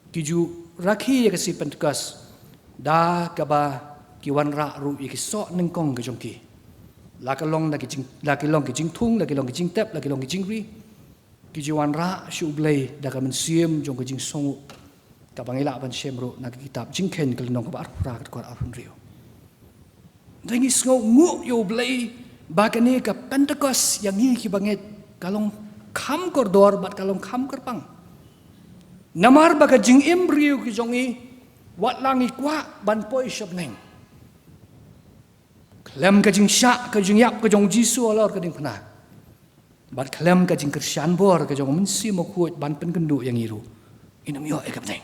kiju rakhi ya kasi Pentecost da ka ba ki wan ra ru ki so neng kong ka jong ki. La ka long ki jing thung la ki long ki jing tep la ki long ki jing ri. Ki jiwan ra shu blei da ka men siem jong ka jing songu. Ka bangi la ban shem ro na ki kitab jing ken ka nong ka ba ra ka arun riu. Dengi sngo ngu yo blei ba ka ne ka Pentecost yang hi ki banget kalong kham kordor bat kalong kham kerpang. Namar ba ka jing im riu ki jong i wat lang i kwa ban poi shop neng. Klem ka jing syak ka jing yap ka jong Jisu alor ka ding pena. Bat klem ka jing Krisyan bor ka jong mensi mo kuat ban pen kendu yang iru. Inam yo e ka neng.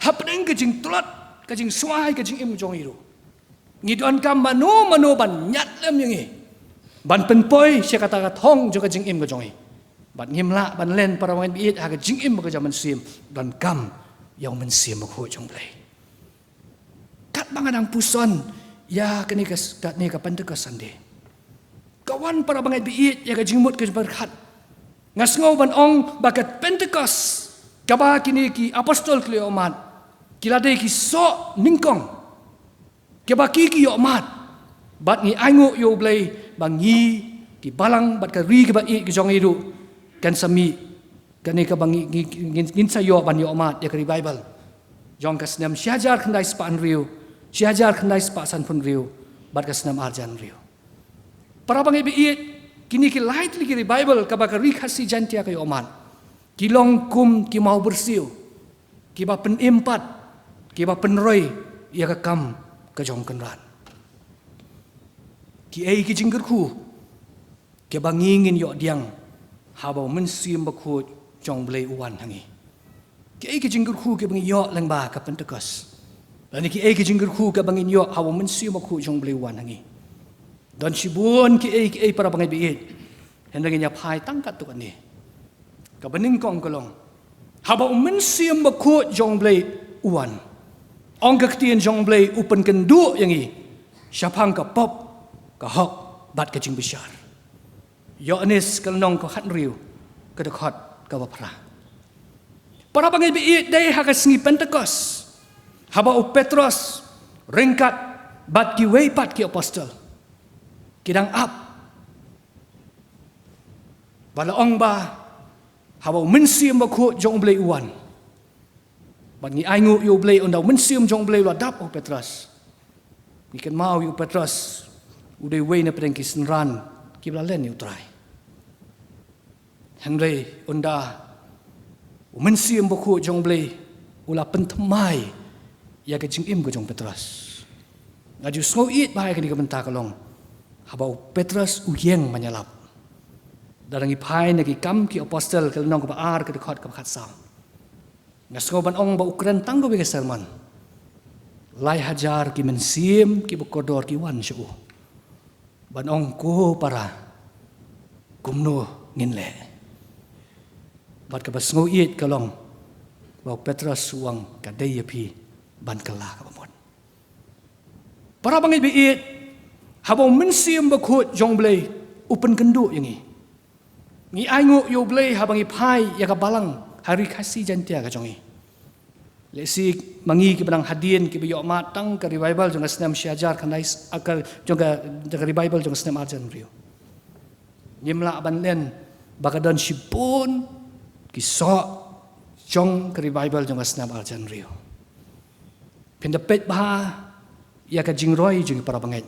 Hapneng ka jing tulat ka jing suai ka jing im jong iru. Ngidon kam mano ban nyat lem yang i. Ban pen poi sya kata ka thong jo ka jing im ka jong i. Bat ngimla ban len para wan biit ha ka jing im ka jaman sim dan kam yang mensi mo kuat jong blai. Kat bangadang puson ya kenika Pentecost sande. Kawan para bangai biit ya ka jingmut ke berkat. Ngasngau ban ong bakat Pentecost kaba kini ki apostol kli omat. Kilade ki so ningkong. Kaba ki omat. Bat ngi aingu yo blai bangi ki balang bat ka ri ke ba i ki jong idu kan sami kenika bangi ngin sayo ban yo omat ya ka Bible. Jong ka snam syajar khandai span riu. Siajar kendai sepasan pun riu, bat kesenam arjan riu. Para bangai biit kini ki light lagi Bible kabaka rikasi jantia kayo oman. Kilong kum ki mau bersiu, ki ba penimpat, ki ba penroy ia ka kam ka jong kenran. Ki ai ki jinggerku, ki ba ngingin yo diang habau mensim bakut jong blai uwan hangi. Ki ai ki jinggerku ki bangi yo lang ba ka Pentecost. Dan ki ai ki jinggerku ka bangin yo hawo mensiu maku jong beliwan hangi. Dan sibun ki ai para bangai biit. Hendang nya phai tangkat tu kan ni. Ka bening kong kolong. Hawo mensiu maku jong blei uwan. Ong ka ktien jong blei upen kendu yang i. Syapang ka pop ka hok bat ka jing besar. Yo anis kalnong ka khat riu ka dekat ka bapra. Para bangai biit dai ha ka sengi Pentecost. Habau Petrus ringkat bat ki weipat ki apostol. Kidang up. Bala ong ba habau mensium baku jong blei uwan. Bat ngi aingu yo blei ondau mensium jong blei lo dap o Petrus. Ikan mau yo Petrus udai wei na pedeng ki senran ki bla len yo try. Henry onda mensium baku jong blei ula pentemai ya ke jing im ke jong Petrus. Ngaju sngo it bahai ke ni ke benta kalong. Habau Petrus uyeng menyalap. Darangi pai na ki kam ki apostol ke nong ke baar ke dekat ke khat sam. Ngasngo ban ong ba ukran tanggo be sermon. Lai hajar ki mensim ki bekodor ki wan syu. Ban ong ko para kumno ngin le. Bat ke basngo it kalong. Bau Petrus uang kadai ya pi ban kala ka bamon. Para bangai biit habau mensium bakut jong blei upen kendu yang i. Ngi aingu yo blei habangi pai ya ka balang hari kasih jantia ka jong i. Lesi mangi ki benang hadien ki biyo matang ka Bible jong senam syajar kanai akal jong ka Bible jong senam arjan riu. Nyimla ban len bakadan sipun ki sok jong ke revival jong asnam arjan rio. Pendepet bah ya ka jingroi jong para banget.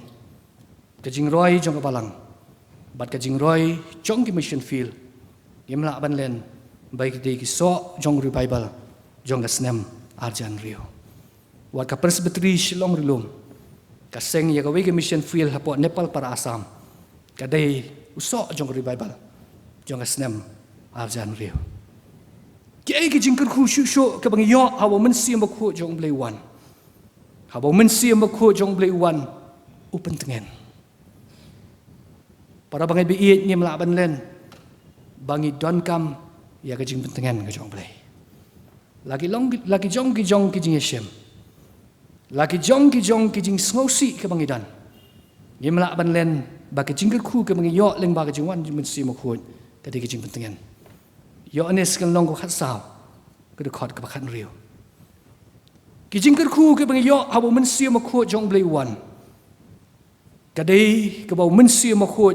Ka jingroi jong ka balang. Bat ka jingroi jong ki mission field. Yemla ban len baik di ki so jong revival jong asnam arjan rio. Wat ka presbytery Shillong rilum. Ka seng ya ka we ki mission field hapo Nepal para Assam. Ka dei usok jong revival jong asnam arjan rio. Ki ai ki jingker khu shu shu ka bang yo hawo men siam ba khu jong blai wan. Hawo men siam ba khu jong blai wan upen tengen. Para bangai bi iet ni mla ban len bangi don kam ya ka jing pentengen ka jong blai. Lagi jong ki jing yeshem. Lagi jong ki jing sngosi ka bangi dan. Ni mla ban len ba ka jingker khu ka bangi yo leng ba ka jing wan men siam ba khu ka ki jing pentengen. Yo anes kan long ko khat sao ke de khot ka khat rio ki jingker khu ke bang yo habu men sia ma khu jong blai wan ka dei ka bau men sia ma khu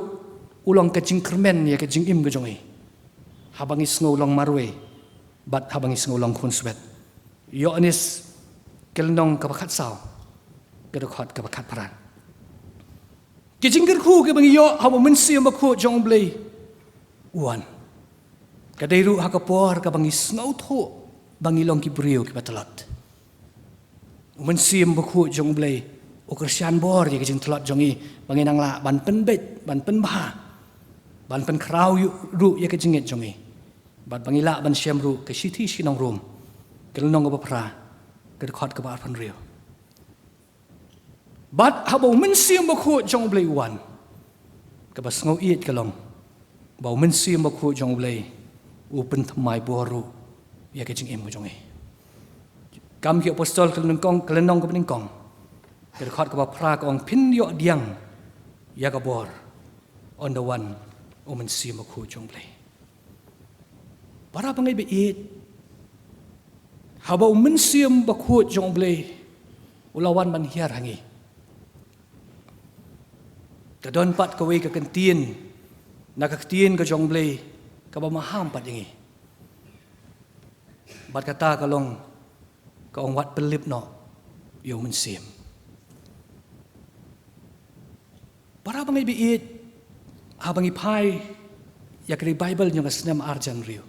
ulong ka jingkermen ya ka jing im ga jong ai habang is ngo long marwe bat habang is ngo long khun swet yo anes kan long ka khat sao ke de khot ka khat paran ki jingker khu ke bang yo habu men sia ma khu jong blai wan kadai ru hakapor ka bangi snau tho bangi long ki brio ki batalat umen sim bakhu jong blai okrsian bor ye jing thlot jongi bangi nangla ban pen bet ban pen ba ban pen krau yu ru ye ka jinget jongi bat bangi la ban shem ru ka sithi sinong rum kel nong ba pra ka khot ka ba phan rio bat habo men sim bakhu jong blai wan ka ba snau iet ka long ba men sim bakhu jong blai upen thamai boru ya ke jing em jong ai kam ki apostol kelenong ka bening kong ke khot ka ba pra ka ong pin yo diang ya ka bor on the one omen si ma khu jong play para bangai be it haba omen siam ba khu jong play ulawan man hiar hangi ka don pat ka we ka kantin na ka tien ka jong play ka maham pat ini bat kata kalong ka ong wat pelip no yo men sim para bangai biit habangi pai ya kri bible nyong asnam arjan rio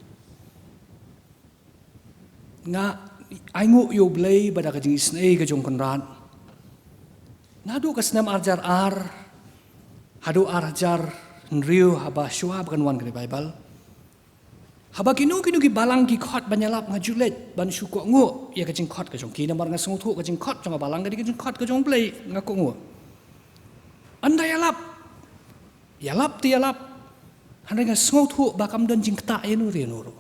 nga aingu yo blai bada ka jing snei ka jong konran nadu ka snam arjar hadu arjar rio haba shua kan wan kri bible haba kinu ki balang ki khot banyalap ngajulet ban syuko ngo ya ka jing khot ka jong ki namar nga song thu ka jing khot jong balang ka jing khot ka jong play nga ko ngo anda yalap ti yalap handai nga song thu ba kam don jing ta enu re no ro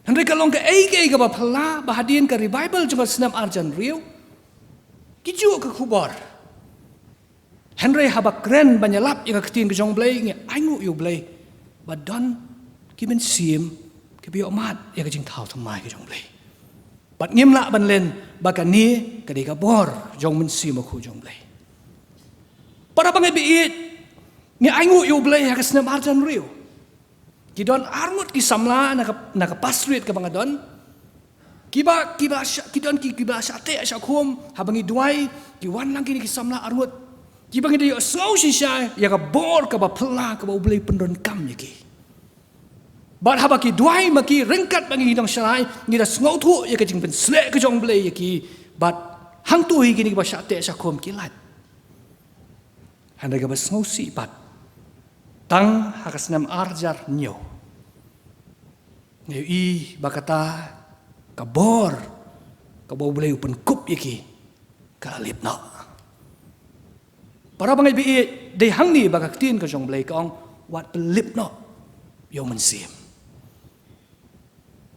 handai ka long ka ai ka ba phla ba hadien ka revival jong snam arjan rio ki ju ka khubar handai haba kren banyalap ya ka tin ka jong play nge aingu yu play ba don ki men sim ki bio mat ya ka jing thau thamai ka jong blai bat ngim la ban len ba ka ni ka de ka bor jong men sim khu jong blai para bangai bi it ngi aingu yu blai ha ka snam arjan rio ki don armut ki samla na ka pasrit ka bangadon ki don ki ba sate sha khum ha bangi duai ki wan lang ki samla armut ki bangi de so shi sha ya ka bor ka ba phla ka ba blai pendon kam ya ki bat haba ki duai maki rengkat bangi hidang syarai ngira snau thu ya ka jing pen slek ka jong blai ya ki bat hang tu hi kini ba sate sha khom ki lat handai ka ba snau si bat tang hakasnam arjar nyo neu i bakata ka bor ka ba blai upen kup ya ki ka lip na para bangai bi de hang ni ba ka tin ka jong blai ka ong wat pelip no yo men sim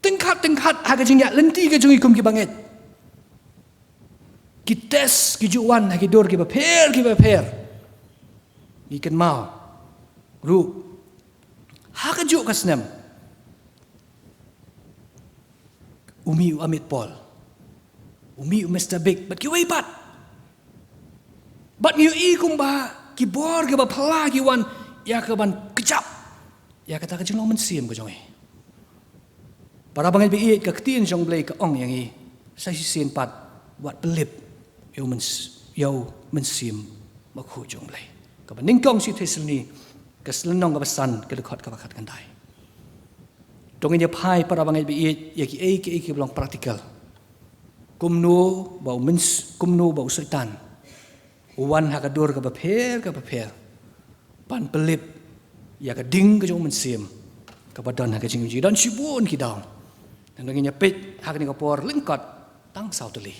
Tengkat haga jing ya lenti ke jung ikum ki banget. Ki tes ki juan ha ki dor ki ba per. Ikan mau. Ru. Haga ju kasnem. Umi amit pol. Umi Mr. Big but ki wei bat. Bat ni ikum ba ki bor ki ba phala ki wan ya ka ban kejap. Ya kata ka jing long men sim ko jong Para bangai biit ka ketiin jong blay ka ong yang i sa sisin pat wat pelip yo mensim makhu jong blay. Ka ningkong si teselni ka selenong ka basan ka lekot ka bakat kandai. Tong nya pai para bangai biit ya ki belong praktikal. Kumno bau setan. Uwan hakadur ka baper. Pan pelip ya ka ding ka jong mensim. Kabadan haka jing dan sibun ki daw. Dan dengan nyepit hak ni kapor lengkot tang sau teli.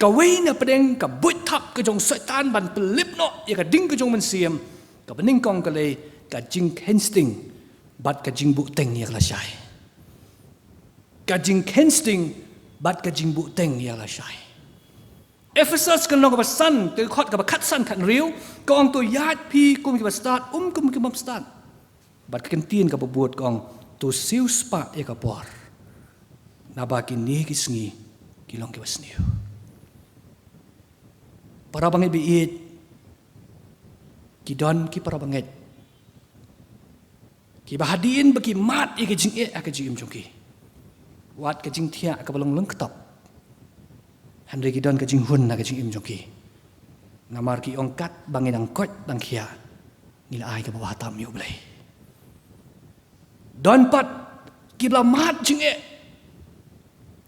Kawai na pedeng ka buit tap ke jong setan ban pelip no ya ka ding ke jong mensiam ka beningkong ka le ka jing hensting bat ka jing bu teng ya la syai. Ka jing hensting bat ka jing bu teng ya la syai. Ephesus kan long ka san ke khot ka kat san kan riu ka ong to yat pi kum ki start kum ki mam start. Bat kentin ka buat kong tu siu spa ya ka por. Nabaki ni kisngi kilong ki wasniu. Para bangai biit kidon ki para bangai. Ki bahadin bagi mat ya ka jing ka jing jongki. Wat ka jing thia ka balong lengketop. Handai kidon ka jing hun na ka jing jongki. Namar ki ongkat bangai dang kot dang khia. Nila ai ka bawah tam yu blai. Don pat kibla mat jing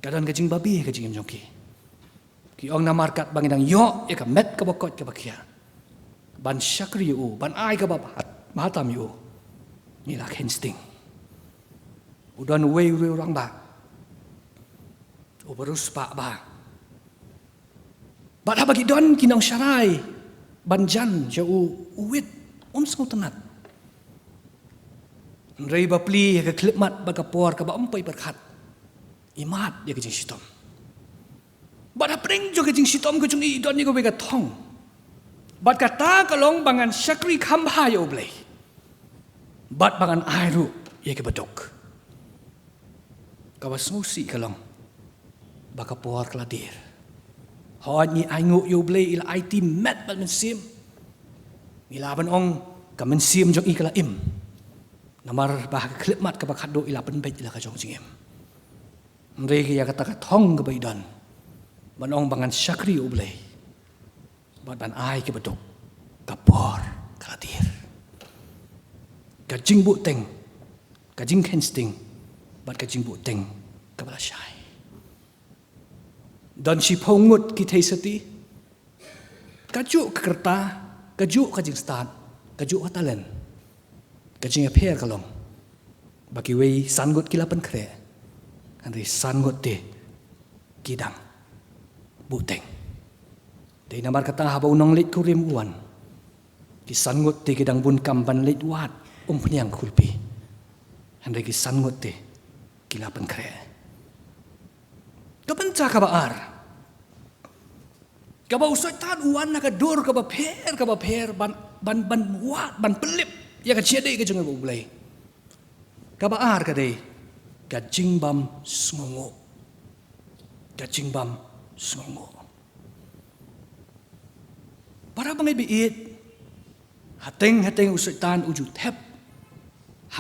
kadang kajing babi kajing jongki. Ki ong namar kat bangidang yo ka met ka bokot ka bakia. Ban syakri yu ban ai ka babat matam yu. Ni la insting. Udan wei orang ba. Uberus pa ba. Bat ha bagi don kinong syarai banjan jau uwit semua tenat. Rai bapli ka klipmat bagapor ka baumpai berkat. Imat dia kejing sitom. Bat apring jo kejing sitom ko jung idon ni ko bega thong. Bat kata kalong bangan syakri khamba yo blai. Bat bangan airu ye ke bedok. Kawas musi kalong bagapor kladir. Hot ni aingu yo blai ila IT mat bat mensim. Ila ban ong ka mensim jong ikala im. Namar bah klipmat ka bakhado ila penbet ila ka jong jingem. Mereka yang kata thong ke baidan, banong bangan syakri ublay, ban ai ke bedok, kapor kaladir, kajing buteng, kajing hensting, ban kajing buteng kabala syai. Dan si pongut kita seti, kaju kerta, kaju kajing start, kaju talent, kajing appear kalong, bagi wei sanggut kilapan kre. Andai sanggut de kidang buteng. Dei namar kata haba unong lit kurim uan. Ki sanggut de kidang bun kamban lit wat penyang kulpi. Andai ki sanggut de kilapan kre. Kapan cak kabar? Kaba usai tan uan nak dur kaba per ban wat ban pelip ya ka ciade ke jeng bulai. Kabar ka dei Gajing bam sengongo. Para bangai biit hateng usaitan uju tep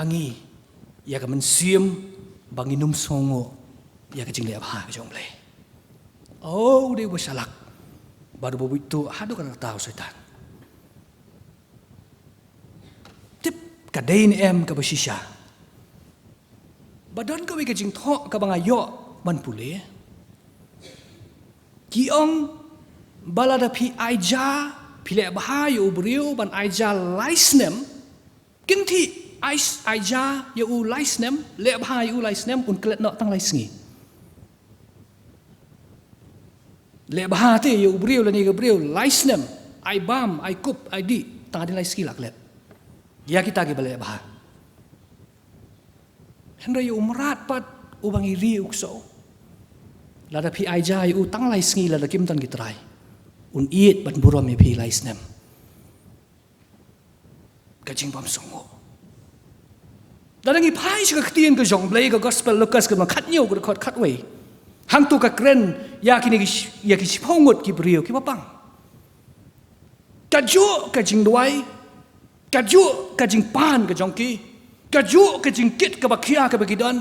hangi ya ka mensiam banginum songo ya ka jing le ha ka jong blai. Oh de wasalak baru bobu itu hadu ka tahu usaitan. Tip kadain em ka basisya. Badan kau ikut thok kabang ayo ban pule. Kiong balada pi aija pile bahayu beriu ban aija laisnem. Kinti aija ya u laisnem le bahayu laisnem un kelet nak tang laisngi. Le bahate ya u beriu lani ke beriu laisnem ai bam ai kup ai di tang ada laiski lah kelet. Ya kita ke balik bahar. Henry umrat pat ubang iri ukso. Lada pi aja yu tang lai sngi lada kim tan gitrai. Un iet ban buram pi lai snem. Kajing bam songo. Lada ngi pai sika ktien ke jong blay ke gospel Lucas ke kat nyo ke kat way. Hang tu ka kren ya ki sipongut ki brio ki papang. Kaju kajing duai. Kaju kajing pan ke jong ki. Kaju kajing kit ke bakia ke bagidan.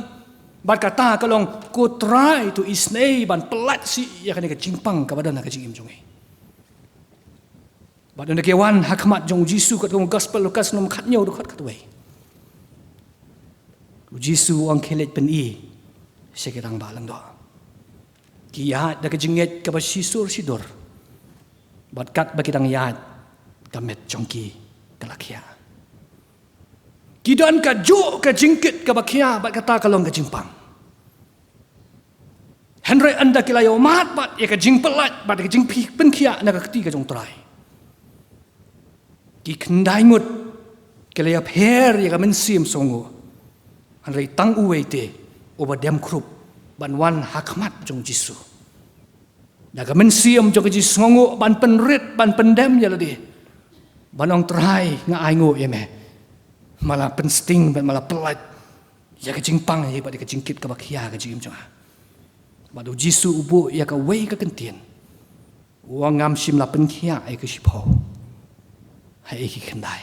Bat kata kalong ko try to isnei ban pelat si ya kan ke jingpang ka badan ka jingim jongi. Bat unda ke wan hakmat jong Jisu kat gospel Lukas nom khatnyo do khat katwei. Jisu ang kelet pen i sekirang balang do. Ki yahat da ke jinget ka basisur sidor. Bat kat bakidang yahat kamet jongki kalakia. Kidan ka jo ka jingkit ka bakia bat kata kalong ka jingpang. Henry anda kilayo mat bat ya ka jingpelat bat ka jingpi penkia na ka ketiga jong try. Ki kendai ngut kilaya pher ya ka mensim songo. Henry tang uwe te oba dem krup ban wan hakmat jong Jisu. Na ka mensim jong ka Jisu songo ban penrit ban pendem ya ladi. Banong try nga aingo ya me. Malah pensting malah pelat ya ka jingpang ya bat ka jingkit ka bakia ka jingim jonga. Badu Jisu ubu ya ka wei ka kentien. Wang ngam sim la penkia ai ka sipo. Hai ki kendai.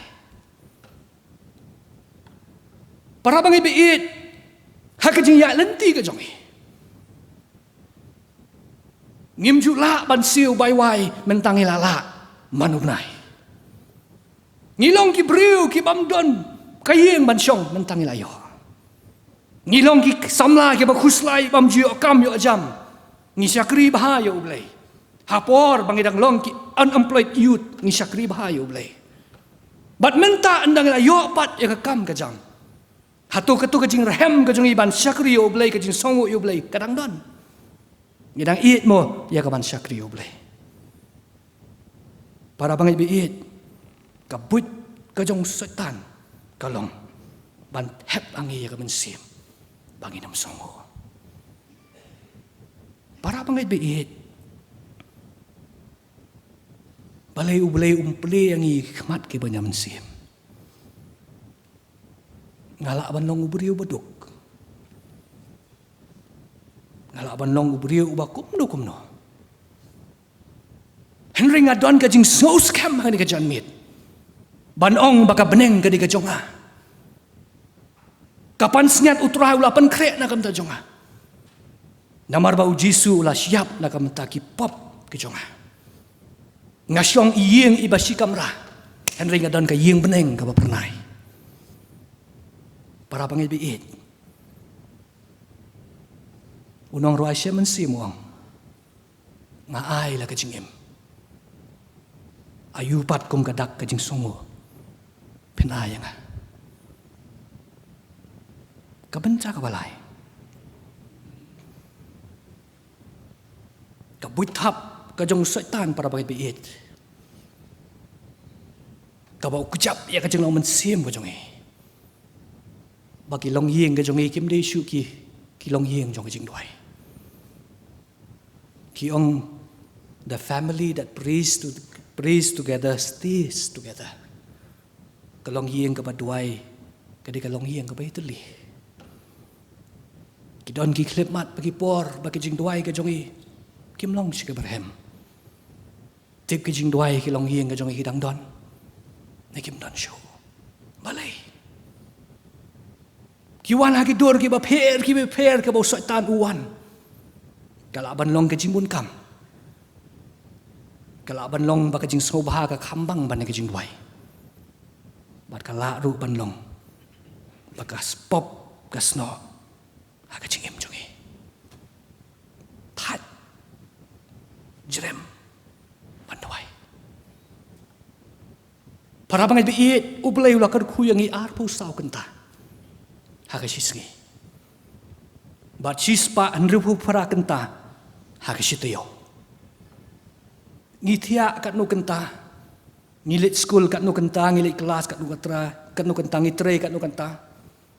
Para bangai biit ha ka jing ya lenti ka jongi. Ngim ju la ban siu bai wai mentangi lala manunai. Ngilong ki briu ki bamdon kayeng ban syong mentangi layo. Ngilong ki samla ki bakhuslai bam jiyo kam yo ajam. Ngisyakri bahayo ublay. Hapor bangidang long ki unemployed youth ngisyakri bahayo ublay. Bat menta andang layo pat ya kam kajam. Hatu ketu kajing rehem kajing iban syakri yo ublay kajing songo yo ublay kadang don. Ngidang iit mo ya kaban syakri yo ublay. Para bangay biit kabut kajong setan kalong ban hep angi ya kemensim bangin am songo. Para bangay biit balay ublay umple angi khmat ke banya mensim. Ngalak banong ubriu baduk. Ngalak banong ubriu ubakum do kumno. Henry ngadon kajing so scam hani kajan mit. Banong baka beneng ke di kajonga. Kapan senyat utrah ula penkrek na kamta jonga. Namar bau Jisu ula siap na kamta ki pop ke jonga. Ngasyong iyeng ibasi kamra. Henry ngadon ka iyeng beneng ka pernai. Para pangil biit. Unong ruasya mensimuang. Ngaay la kajingim. Ayupat kum kadak kajing songo. Pinayang nga. Kabenca kabalay. Kabuithap kajong setan para bagay biit. Kabaw kujap ya kajong lang mensim kajong bagi long yeng kajong kim de shu ki long yeng jong kajing duay. Ki ong the family that prays together stays together. Kalong yeng kapaduay kadi kalong yeng kapay tuli. Kidon ki klip mat bagi por bagi jing duay ka jongi kim long si kabarhem. Tip ki jing duay ki long yeng ka jongi hidang don. Na kim don show. Balay. Kiwan haki dur ki baper ka bau soitan uwan. Kalaban long ka jing bun kam. Kalaban long baka jing sobaha ka kambang ban ka jing duay. Bat kala ru banlong bakas pop kasno aga jingim jungi tat jerem banduai para bangai biit ublay ula kad kuyangi arpu saw kenta haga sisngi bat sispa anrupu para kenta haga sitayo ngithia kat nu kenta ngilit school kat nu kenta, ngilit kelas kat nu kenta, ngitre kat nu kenta.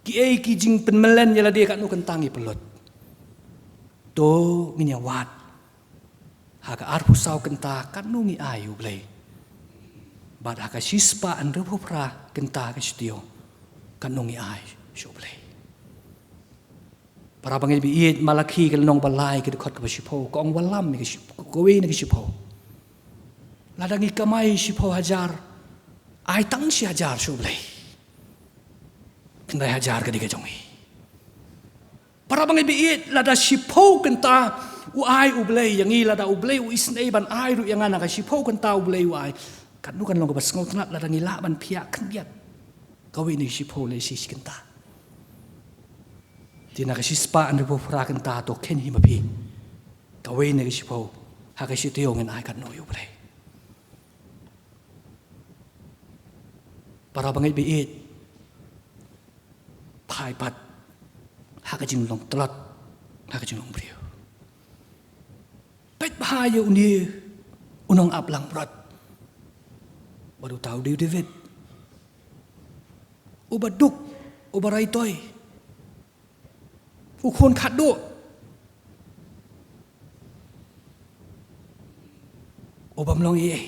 Ki ki jing penmelen yala dia kat nu kenta ngi pelot. To nginyawat. Haka arpu saw kenta kat nu ngi ayu blay. Bad haka sispa andre pra kenta ka sitio kat nu ngi ay syo blay. Para bangil biit malaki kal nong balay ki dekot ka sipo ko ang walam ki sipo ko we ni sipo. Ladangi kamay si po hajar, ay tang si hajar sublay. Kenday hajar ka di kajongi. Para bangai biit lada sipo kenta uai ublay yang i lada ublay u isnei ban ai ru yang anak sipo kenta ublay uai kan nu kan long bas ngot nat lada ngila ban pia kan biat kawi ni sipo le si kenta tina ka sispa an ru fra kenta to ken hi mapi kawi ni sipo ha ka si teo ngen ai kan no ublay para bangai biit pai pat haka jing long telat haka jing long brio pet bahaya undi unong aplang berat baru tahu dia David ubaduk ubarai toy ukon kado ubam long ye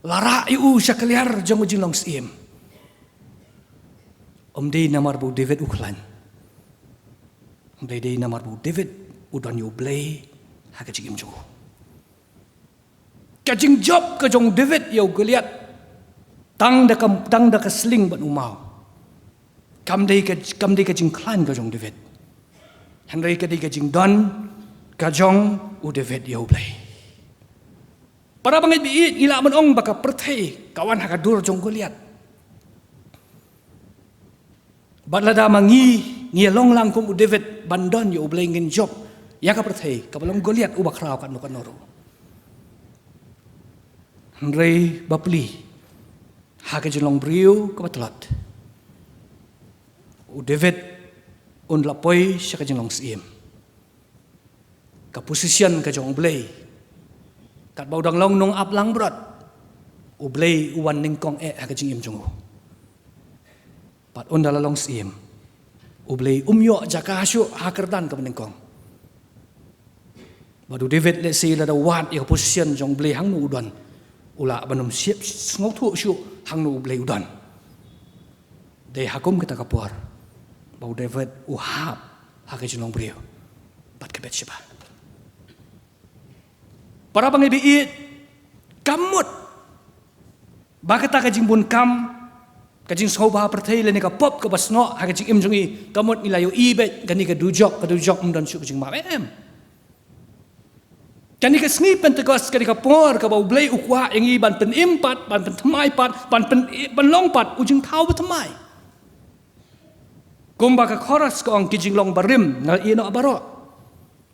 lara iu syakaliar jong jing long sim Di namar bu David uklan. Di namar bu David udan yu blay haka jigim jo. Kajing job ke jong David yu geliat tang da ka sling ban umau. Kam dei ka jing klan ke jong David. Handai ka dei ka jing don ka jong u David yu blay. Para bangit biit ila man ong baka perthai kawan haka dur jong geliat. Badlada mangi long lang kum David bandon yo blengin job ya ka perthai ka balong Goliat u bakraw kan no kanoro Henry bapli ha ka jilong briu ka batlat u David un lapoi sya ka jilong sim ka posisyon ka jong blay kat baudang long nong ap lang brat u blay u wan ning kong ha ka jing im jong Pat on dalalong sim ublay umyo jaka hasyo hakerdan ka menengkong badu David let's say lada wat ya position jong blay hang nu udan ula banum siap ngau thu syu hang nu ublay udan de hakum kita kapur bau David uhap hake jong blay pat ke bet siapa para bangai biit kamut bakata ka jingbun kam kajing soba perthai le ka pop ka basno ha kajing im jungi kamot nilayo ibe gani ka dujok umdan su kajing mabem kani ka sni pentecost kani ka por ka bau blay ukwa yang i ban pen impat ban pen thamai pat ban long pat ujing thau ba thamai kumba ka chorus ka ong kijing long barim na ino abaro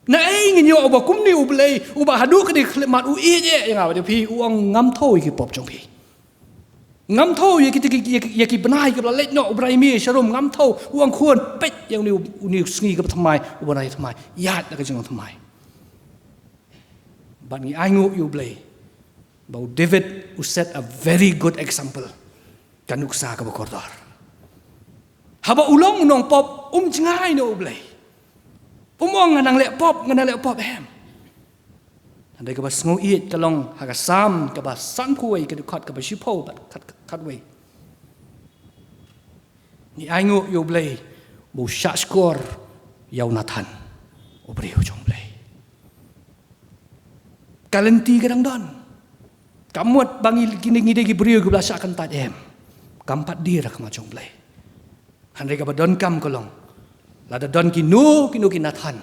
na ai ngin yo oba kumni ublay uba hadu ka di khlemat u ije yang awa de pi uang ngam thoi ki pop jong pi ngam thau ya ki benai ka let no ubrai mi sharum ngam thau uang khuan pet yang ni sngi ka thamai ubrai thamai yat ka jong thamai ban ngi aingu you blay bau David who set a very good example kanuk sa ka bakordar haba ulong unong pop jingai no blay umong nganang le pop hem andai ka bas ngo it kalong haga sam ka bas san phuai ka khat ka ba shipo bat khat wei ni aingu yo blay bo sha score yau nathan obreu jong blay kalenti kadang don kamut bangi kini ngide gi breu gula sha kan tat em kampat dir ka ma jong blay andai ka ba don kam kolong lada don ki nathan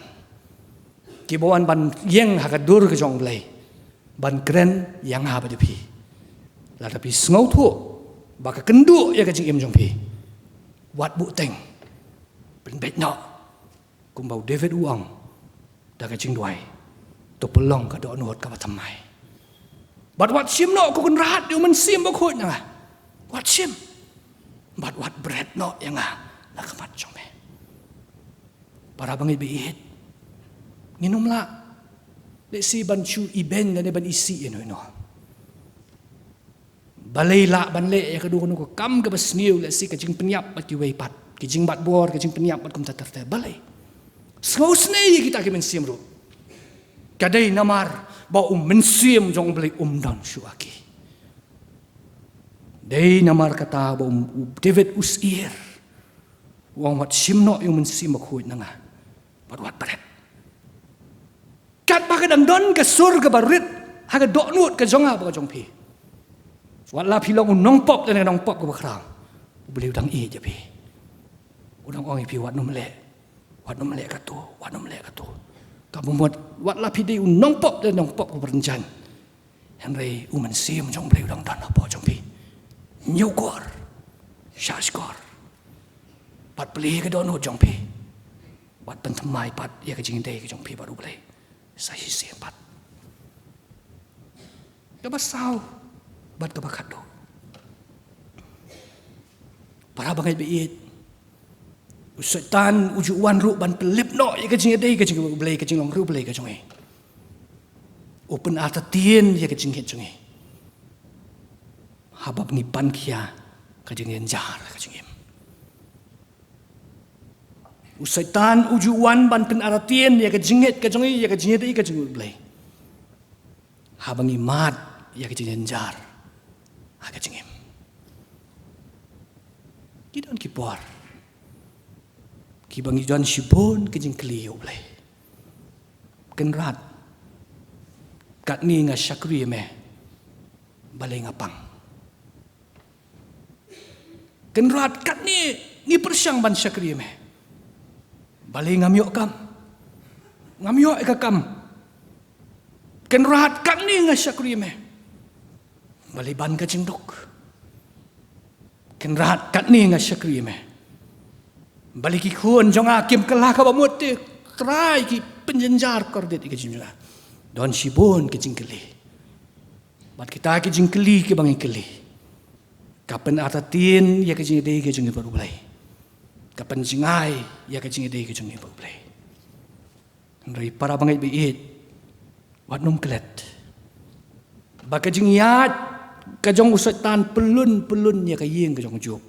kibawan ban yang hakadur ke jong blay ban kren yang ha ba pi la tapi ngau thu baka kendu ya ka jing im jong pi wat bu teng ben bet no kumbau David uang da ka jing duai to pelong ka do nuot ka ba thamai bat wat sim no ku kun rahat yu man sim ba khut na wat sim bat wat bread no yang la ka mat jong me para bangi biit nginum la let's see ban chu iben dan ban isi no balai la ban le ya kedua ko kam ke basniu let's see kajing penyap bat kiwei pat kijing bat bor kajing penyap bat kum tatarte balai sngau snei kita ke mensim ru kadai namar ba mensim jong balai dan shuaki dei namar kata ba David usir wong wat simno yung mensim bakhuit nanga bat wat baret kat baka dang don ka surga barit haga doknut ka jonga ba jong pi wala pilong unong pop dan nong pop ka bakrang beliau dang je pi udang ong ipi wat nom le katu kamu muat wat lapi di nong pop ku berencan Henry uman sim jong ble udang dan apa jong pi nyukor syashkor pat beli ke dono jong pi wat pentemai pat ya ke jing dei ke jong pi baru ble sahi sim pat ka basau bat ka bakado para bangai biit Setan uju wan ru ban pelip no ya kecing dei kecing blai kecing long ru blai kecing open ata tien ya kecing het ceng habab ni pan kia kecing jar kecing setan uju wan ban pen ata tien ya kecing dei kecing blai habang imat ya kecing jar ha kecing kidon kipor ki bangi jon sibon kejing kliu blai kenrat kat ni nga syakri me balai ngapang kenrat kat ni persyang ban syakri me balai ngamyok kam kenrat kat ni nga syakri me balai ban ka jingdok kenrat kat ni nga syakri me balik ikun jong akim kelah ka bamut te try ki penjenjar kordet ke jingla don sibon ke jingkeli bat kita ke jingkeli ke bangi keli kapan atatin ya ke jingde ke jingi baru belai kapan jingai ya ke jingde ke jingi baru belai dari para bangai biit wat nom kelet baka jingiat ka jong usatan pelun ya ka yeng ke jong jop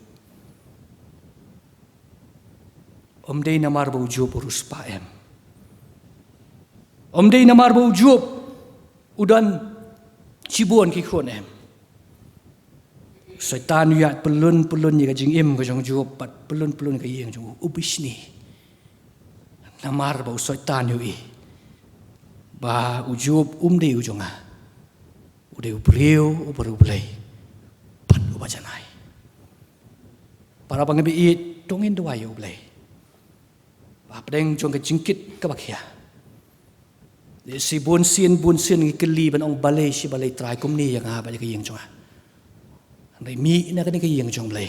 Om day namar bau job urus paem. Om day namar bau job udan cibuan ki khon em. Setan ya pelun ya kajing em ka jong job pat pelun ka yeng jong ubisni. Namar bau setan yu i. Ba ujub day ujonga. Uday ubriu ubaru bulai. Pat ubajanai. Para pangabiit tungin duayo bulai. Apdeng jong kejingkit ke bakia. Si bunsin ngi keli ban ong balai si balai try kum ni yang ha ba ke yeng jong. Andai mi na ke yeng jong balai.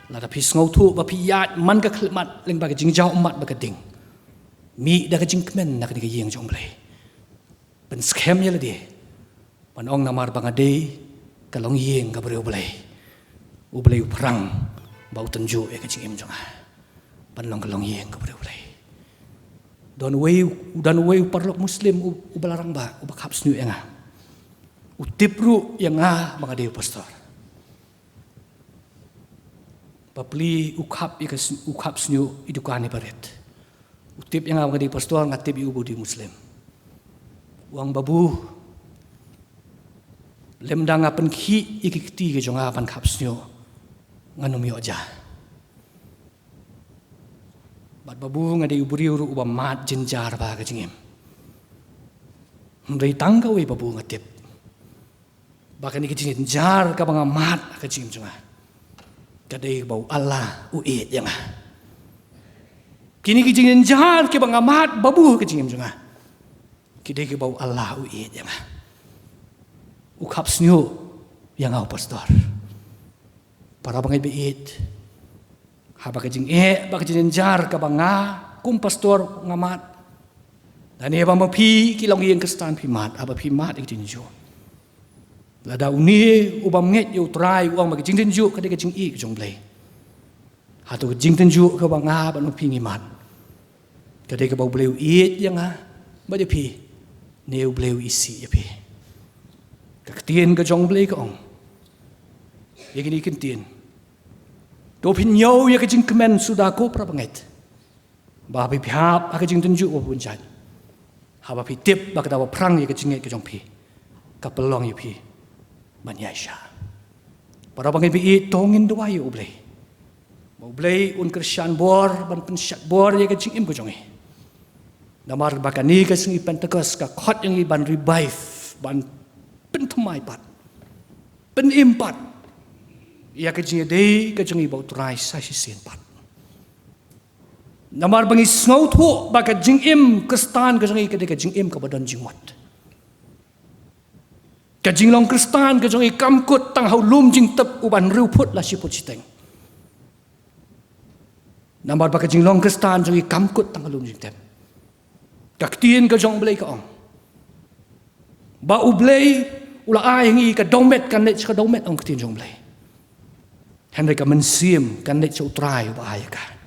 La da pis ngau thu ba pi yat man ka khmat leng ba ke jing jau mat ba ka ding. Mi da ke jing kmen na ke yeng jong balai. Ben scam ya la di. Ban ong namar bang ade ka long yeng ka breu balai. U balai perang bau tenju ke jing em jong ha. Panlong kalong yeng kepada ulai. Dan wei parlok Muslim ubalarang ba ubakap snu yang ah. Utipru yang ah mga dew pastor. Papli ukap snu idukani baret. Utip yang ah mga dew pastor ngatip iubu di Muslim. Uang babu lemdang apan ki ikikti ke jonga apan kap snu nganum yo aja. Bat babu ngade uburi uru uba mat jenjar ba ka jingim. Ndai tangka we babu ngatip. Bahkan iki jingin jar ka banga mat ka jingim junga. Kadai bau Allah uit yang. Kini ki jingin jar ke banga mat babu ka jingim junga. Kidai ke bau Allah uit yang. Ukap snyu yang au pastor. Para bangai biit. Haba kajing baka jinjar ka banga kum pastor ngamat. Dan ia bang pi kilong yang kestan pimat, aba pimat ik jinjo. Lada uni ubam nget yo try uang bagi jing tinju ka de jing i jong blai. Hatu jing tinju ka banga ban pi ngimat. Ka de ka bau bleu it yang ha ba de pi neu bleu isi ya pi. Ka tien ka jong blai ka ong. Yegini kentien. Dopin nyau ya kajing kemen sudah ko prapanget. Bahapi pihap akajing tunjuk wapun jan. Habapi tip bak dawa perang ya kajing nget kajong pi. Kapelong ya pi. Banyasya. Para panget pi tongin dua ya ublay. Ublay un Christian bor ban pensyat bor ya kajing im kajong eh. Namar bakani kasing ipan tegas ka khot yang iban revive ban pentemai pat. Penimpat. Ia kajing dei kajing ibau try sa si sen pat. Namar bangi snow thu ba ka jing im Kristan ka jongi ka de ka jing im ka badon jing wat. Ka jing long Kristan ka jongi kam kut tang hau lum jing tep uban riu put la siput siteng. Namar ba ka jing long Kristan jongi kam kut tang lum jing tep. Ka tien ka jong blai ka ong. Ba u blai ula ai ngi ka domet kan net ka domet ong tien jong blai. Henry ka mensim kan net so try ba ai ka.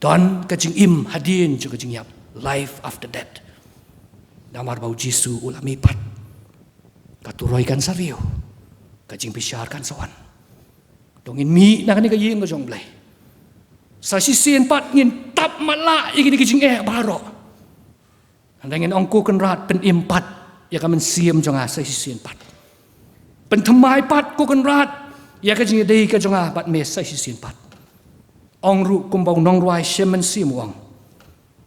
Don ka jing im hadin jo ka jing yap life after death. Namar bau Jisu ulami pat. Ka turoi kan sariu. Ka jing bisyar kan sawan. Dongin mi na kan ka yeng ka jong blai. Sa sisien pat ngin tap mala igini ka jing baro. Andangin ongku kan rat pen impat ya ka mensim jonga sa sisien pat. Pen thamai pat ku kan rat ya ka jing dei ka jonga pat me sa sisien pat. Ong ru kumbau nong ruai shemen sim wang.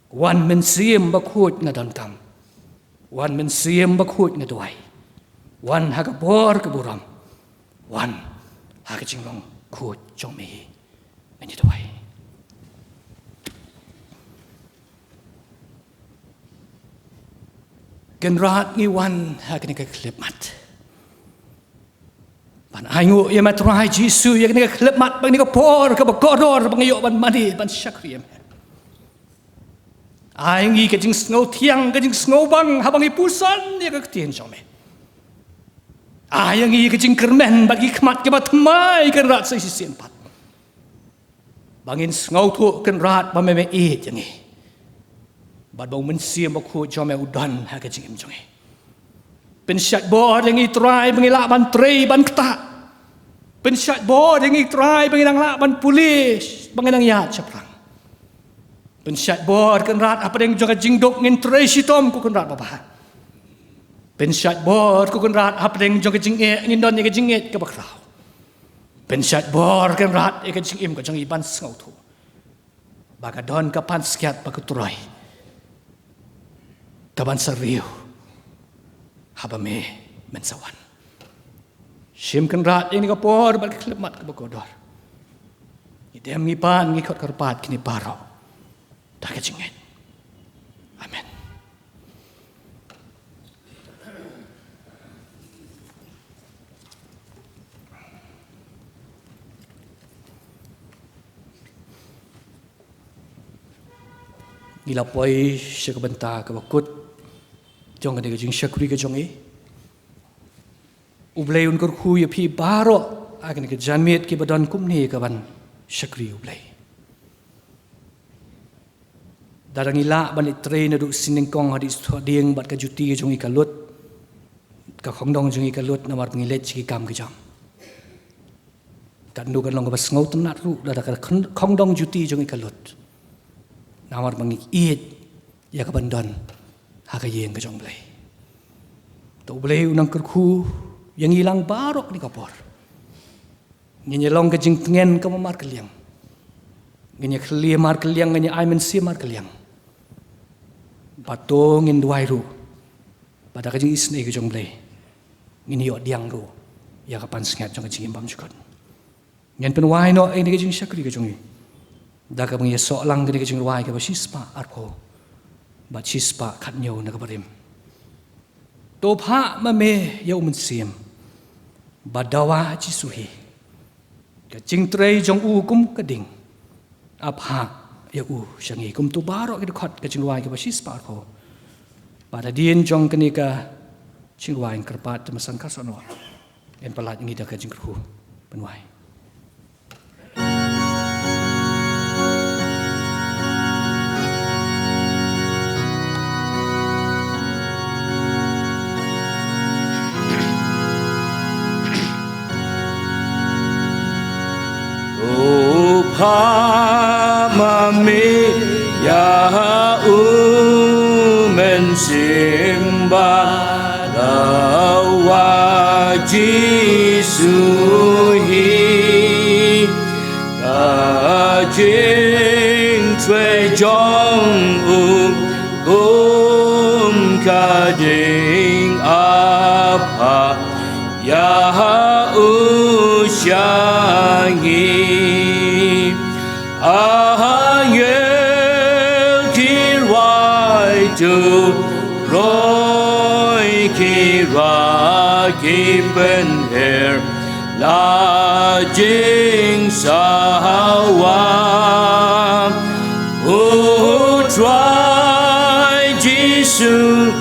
Wan men sim bakut na dan kam. Wan men sim bakut na duai. Wan haga bor ke buram. Wan haga jinglong kut jong me na duai. Genrat ngi wan haga ni ka klip mat. Ban aingu ia matrai Jisu ia kena klep mat bang ni ka por ka kodor bang yo ban mani ban syakriam. Aingi ka jing snow tiang ka jing snow bang habang ipusan ia ka tien jome. Aingi ka jing kermen bagi kemat ke batmai kan rat sai sisien pat. Bangin snow tu kan rat ba meme e jangi. Bad bau mensiam ba ku jome udan ha ka jing im jonge. Pensyat bod yang itrai mengilak ban trei ban ketak. Pensyat bod yang itrai mengilang lak ban polis mengilang yat caprang. Pensyat bod kan rat apa yang jaga jingdok ngin trei sitom ku kan rat babahan. Pensyat bod ku kan rat apa yang jaga jingek ngin don yang jinget ke bakrau. Pensyat bod kan rat yang jingim ke jang iban sengau tu. Baka don kapan sekiat baka turai. Kaban seriu. Haba me mensawan. Shim kan rat ini kapor bal klemat ke bakodor. Idem ngipan ngikot karpat kini baro. Tak kejinget. Amen. Ngilapoi syakabenta ke bakut. Jong ada kejing syakuri ke jong ublay unkur khu ya pi baro akan ke janmit ke badan kumni ke ban syakuri ublay darang ila ban train aduk sinengkong hadis dieng bat ka juti jong ikalut ka khongdong jong ikalut namar pengilet ci kam ke jam kan kan long bas ngau tenat ru da ka khongdong juti jong ikalut namar mangi iet ya ka bandan haka yeng ke jong blay. Tau blay unang kerku yang hilang barok ni kapor. Nyelong ke jing tengen ke mamar keliang. Ngenya kelia mar keliang ngenya aimen si mar keliang. Batong in duai ru. Pada ke jing isne ke jong blay. Ngini yo diang ru. Ya kapan sengat jong ke jing imbam jukot. Nyen penwai no ini ke jing syakri ke jong. Da ka bang yesok lang ke jing ruai ke basispa arpo. Bacispa katnyo na kabarim. Topha mame yaw mensim. Badawa jisuhi. Kacing trei jong kum kading. Apha yaw syangi kum tu baro kidukot kacing luai ke bacispa ko. Pada dien jong kenika cing luai kerpat temasang kasono. En palat ngida kacing kru penwai. Hamami ya mensimbah dawa Jisuhi kajing cui jong kum kading apa ya usyangi Roy Kira Giben Hair La Jing Sawa O Try Jisu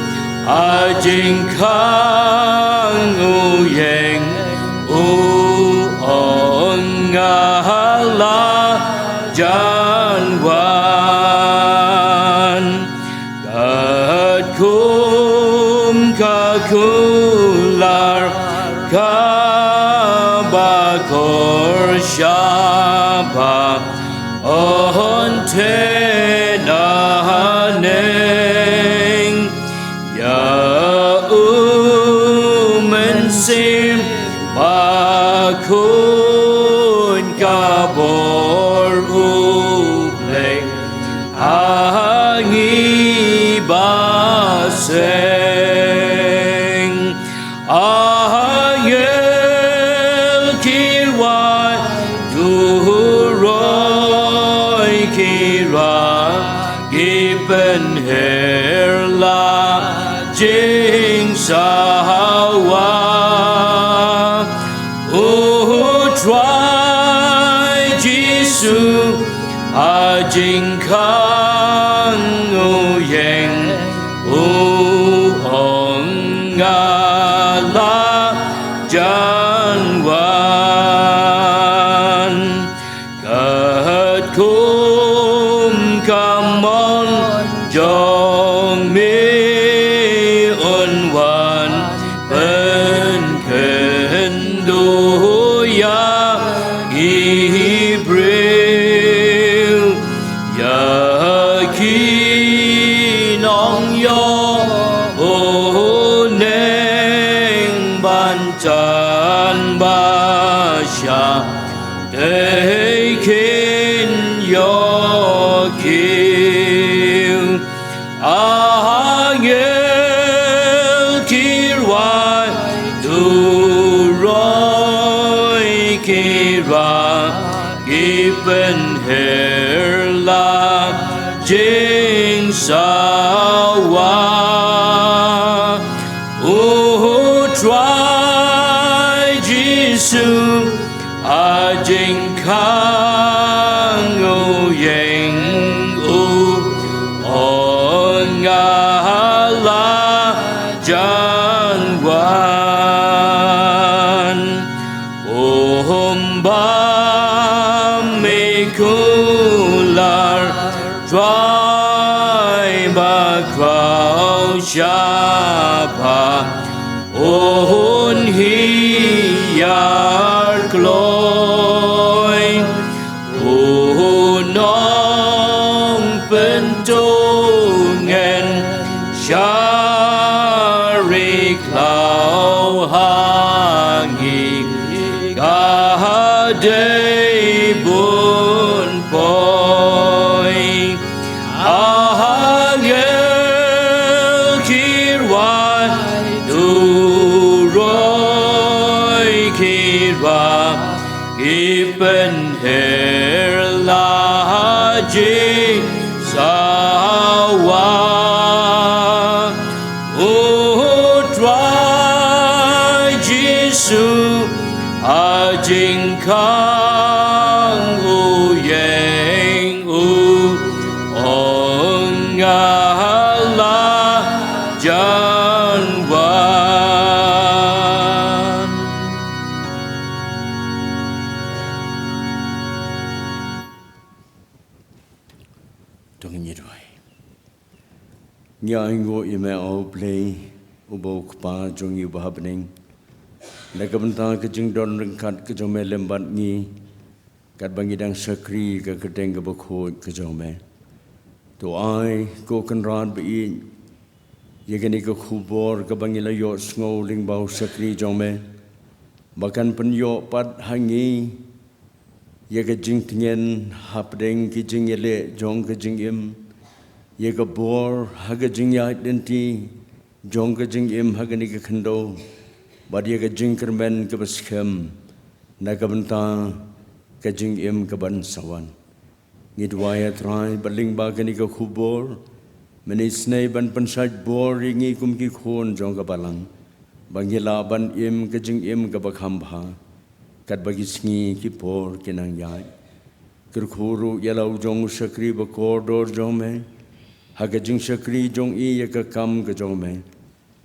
A Jing Kang O Yang O Ong La Jan Wan Gad Kum Kakular Kabakor Shaba On Tenahaneng Ya Sim Bakun Kabor Upleng Hangi Baseng Ahangel Kirwai Duroy Kira Giben Herla Jing Sawa Try Jisu A Jing Kang O Yang O Ong La Jan Wan Gad Kum Kamon Jong Mi Un Wan Ben Kendo Ya Ibril Ya Kinong Yo O Neng Bancan Basha Dekin Yo Kil Ahangel Kirwai Duroy Kira Giben Herla Jing Sawa Try Jisu A Jing Kang O Yang Ong La Jan Wan Ba Mekular Try Bakrau Shapa On Hiyar Kloy O Nong Pentungen Shari Klau Hangi Gade Bun Poi Ahangel Kirwai Duroy Kira Giben Herla Jing Sawa Try Jisu A Jing Kang O Yang Ong La Jan Wan Tung Nyidwai Nya Ingo Ime O Play Ubo Kpa Jung Yu Bahabning Nagabanta Kajing Don Ringkat Kajome Lembat Ni Kat Bangidang Sakri Ka Kateng Kabakho Kajome To ai Ko Kan Rad Bi Yagani Ka Khubor Ka Bangila Yo Sngo Ling Bau Sakri Jome Bakan Pen Yo Pat Hangi Yaga Jing Tingen Hapdeng Ki Jing Yele Jong Ka Jing Im Yaga Bor Haga Jing Ya Identity Jong Ka Jing Im Hagani Ka Khando Badia Ka Jing Kermen Ka Baskem Nagabanta Ka Jing Im Ka Ban Sawan Ngidwaya Trai Baling Bagani Ka Khubor menisnei ban pensaj bor ringi kum ki khon jong ka balang bangila ban im ka jing im ka bakham bha kat bagi sngi ki por kinang yai kerkhuru yalau jong sakri ba kordor jong me haga jing sakri jong i ya ka kam ka jong me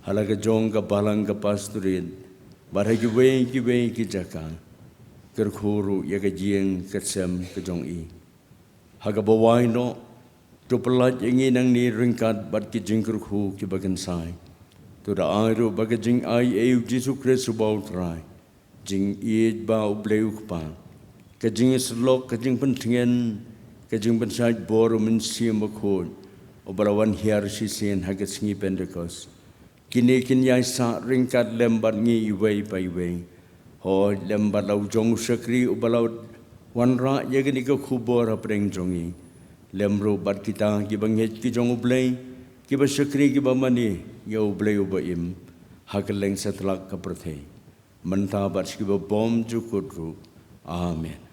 halaga jong ka balang ka pasturin barha ki we ki jaka kerkhuru ya ka jing ka sem ka jong i haga bawai no tu pelat ingin nang ni ringkat bat ki jing kerkhu ki bagan sai tu da airu baga jing ai eu Jesu Kristus bau trai jing i ba ubleu pa ka jing slok ka jing pentingen ka jing pensai boru min sim bakho obalawan hiar si sen haga singi Pentecost kini kin yai sa ringkat lembat ngi iwei pai wei ho lembat lau jong sakri ubalau wanra ya gani ka khubor apreng jongi lemro bat kita ki banghet ki jong ublei ki ba sakri ki ba mani ya ublei ubaim hageleng setlak ka prathe manta bat ki ba bom jukutru amen.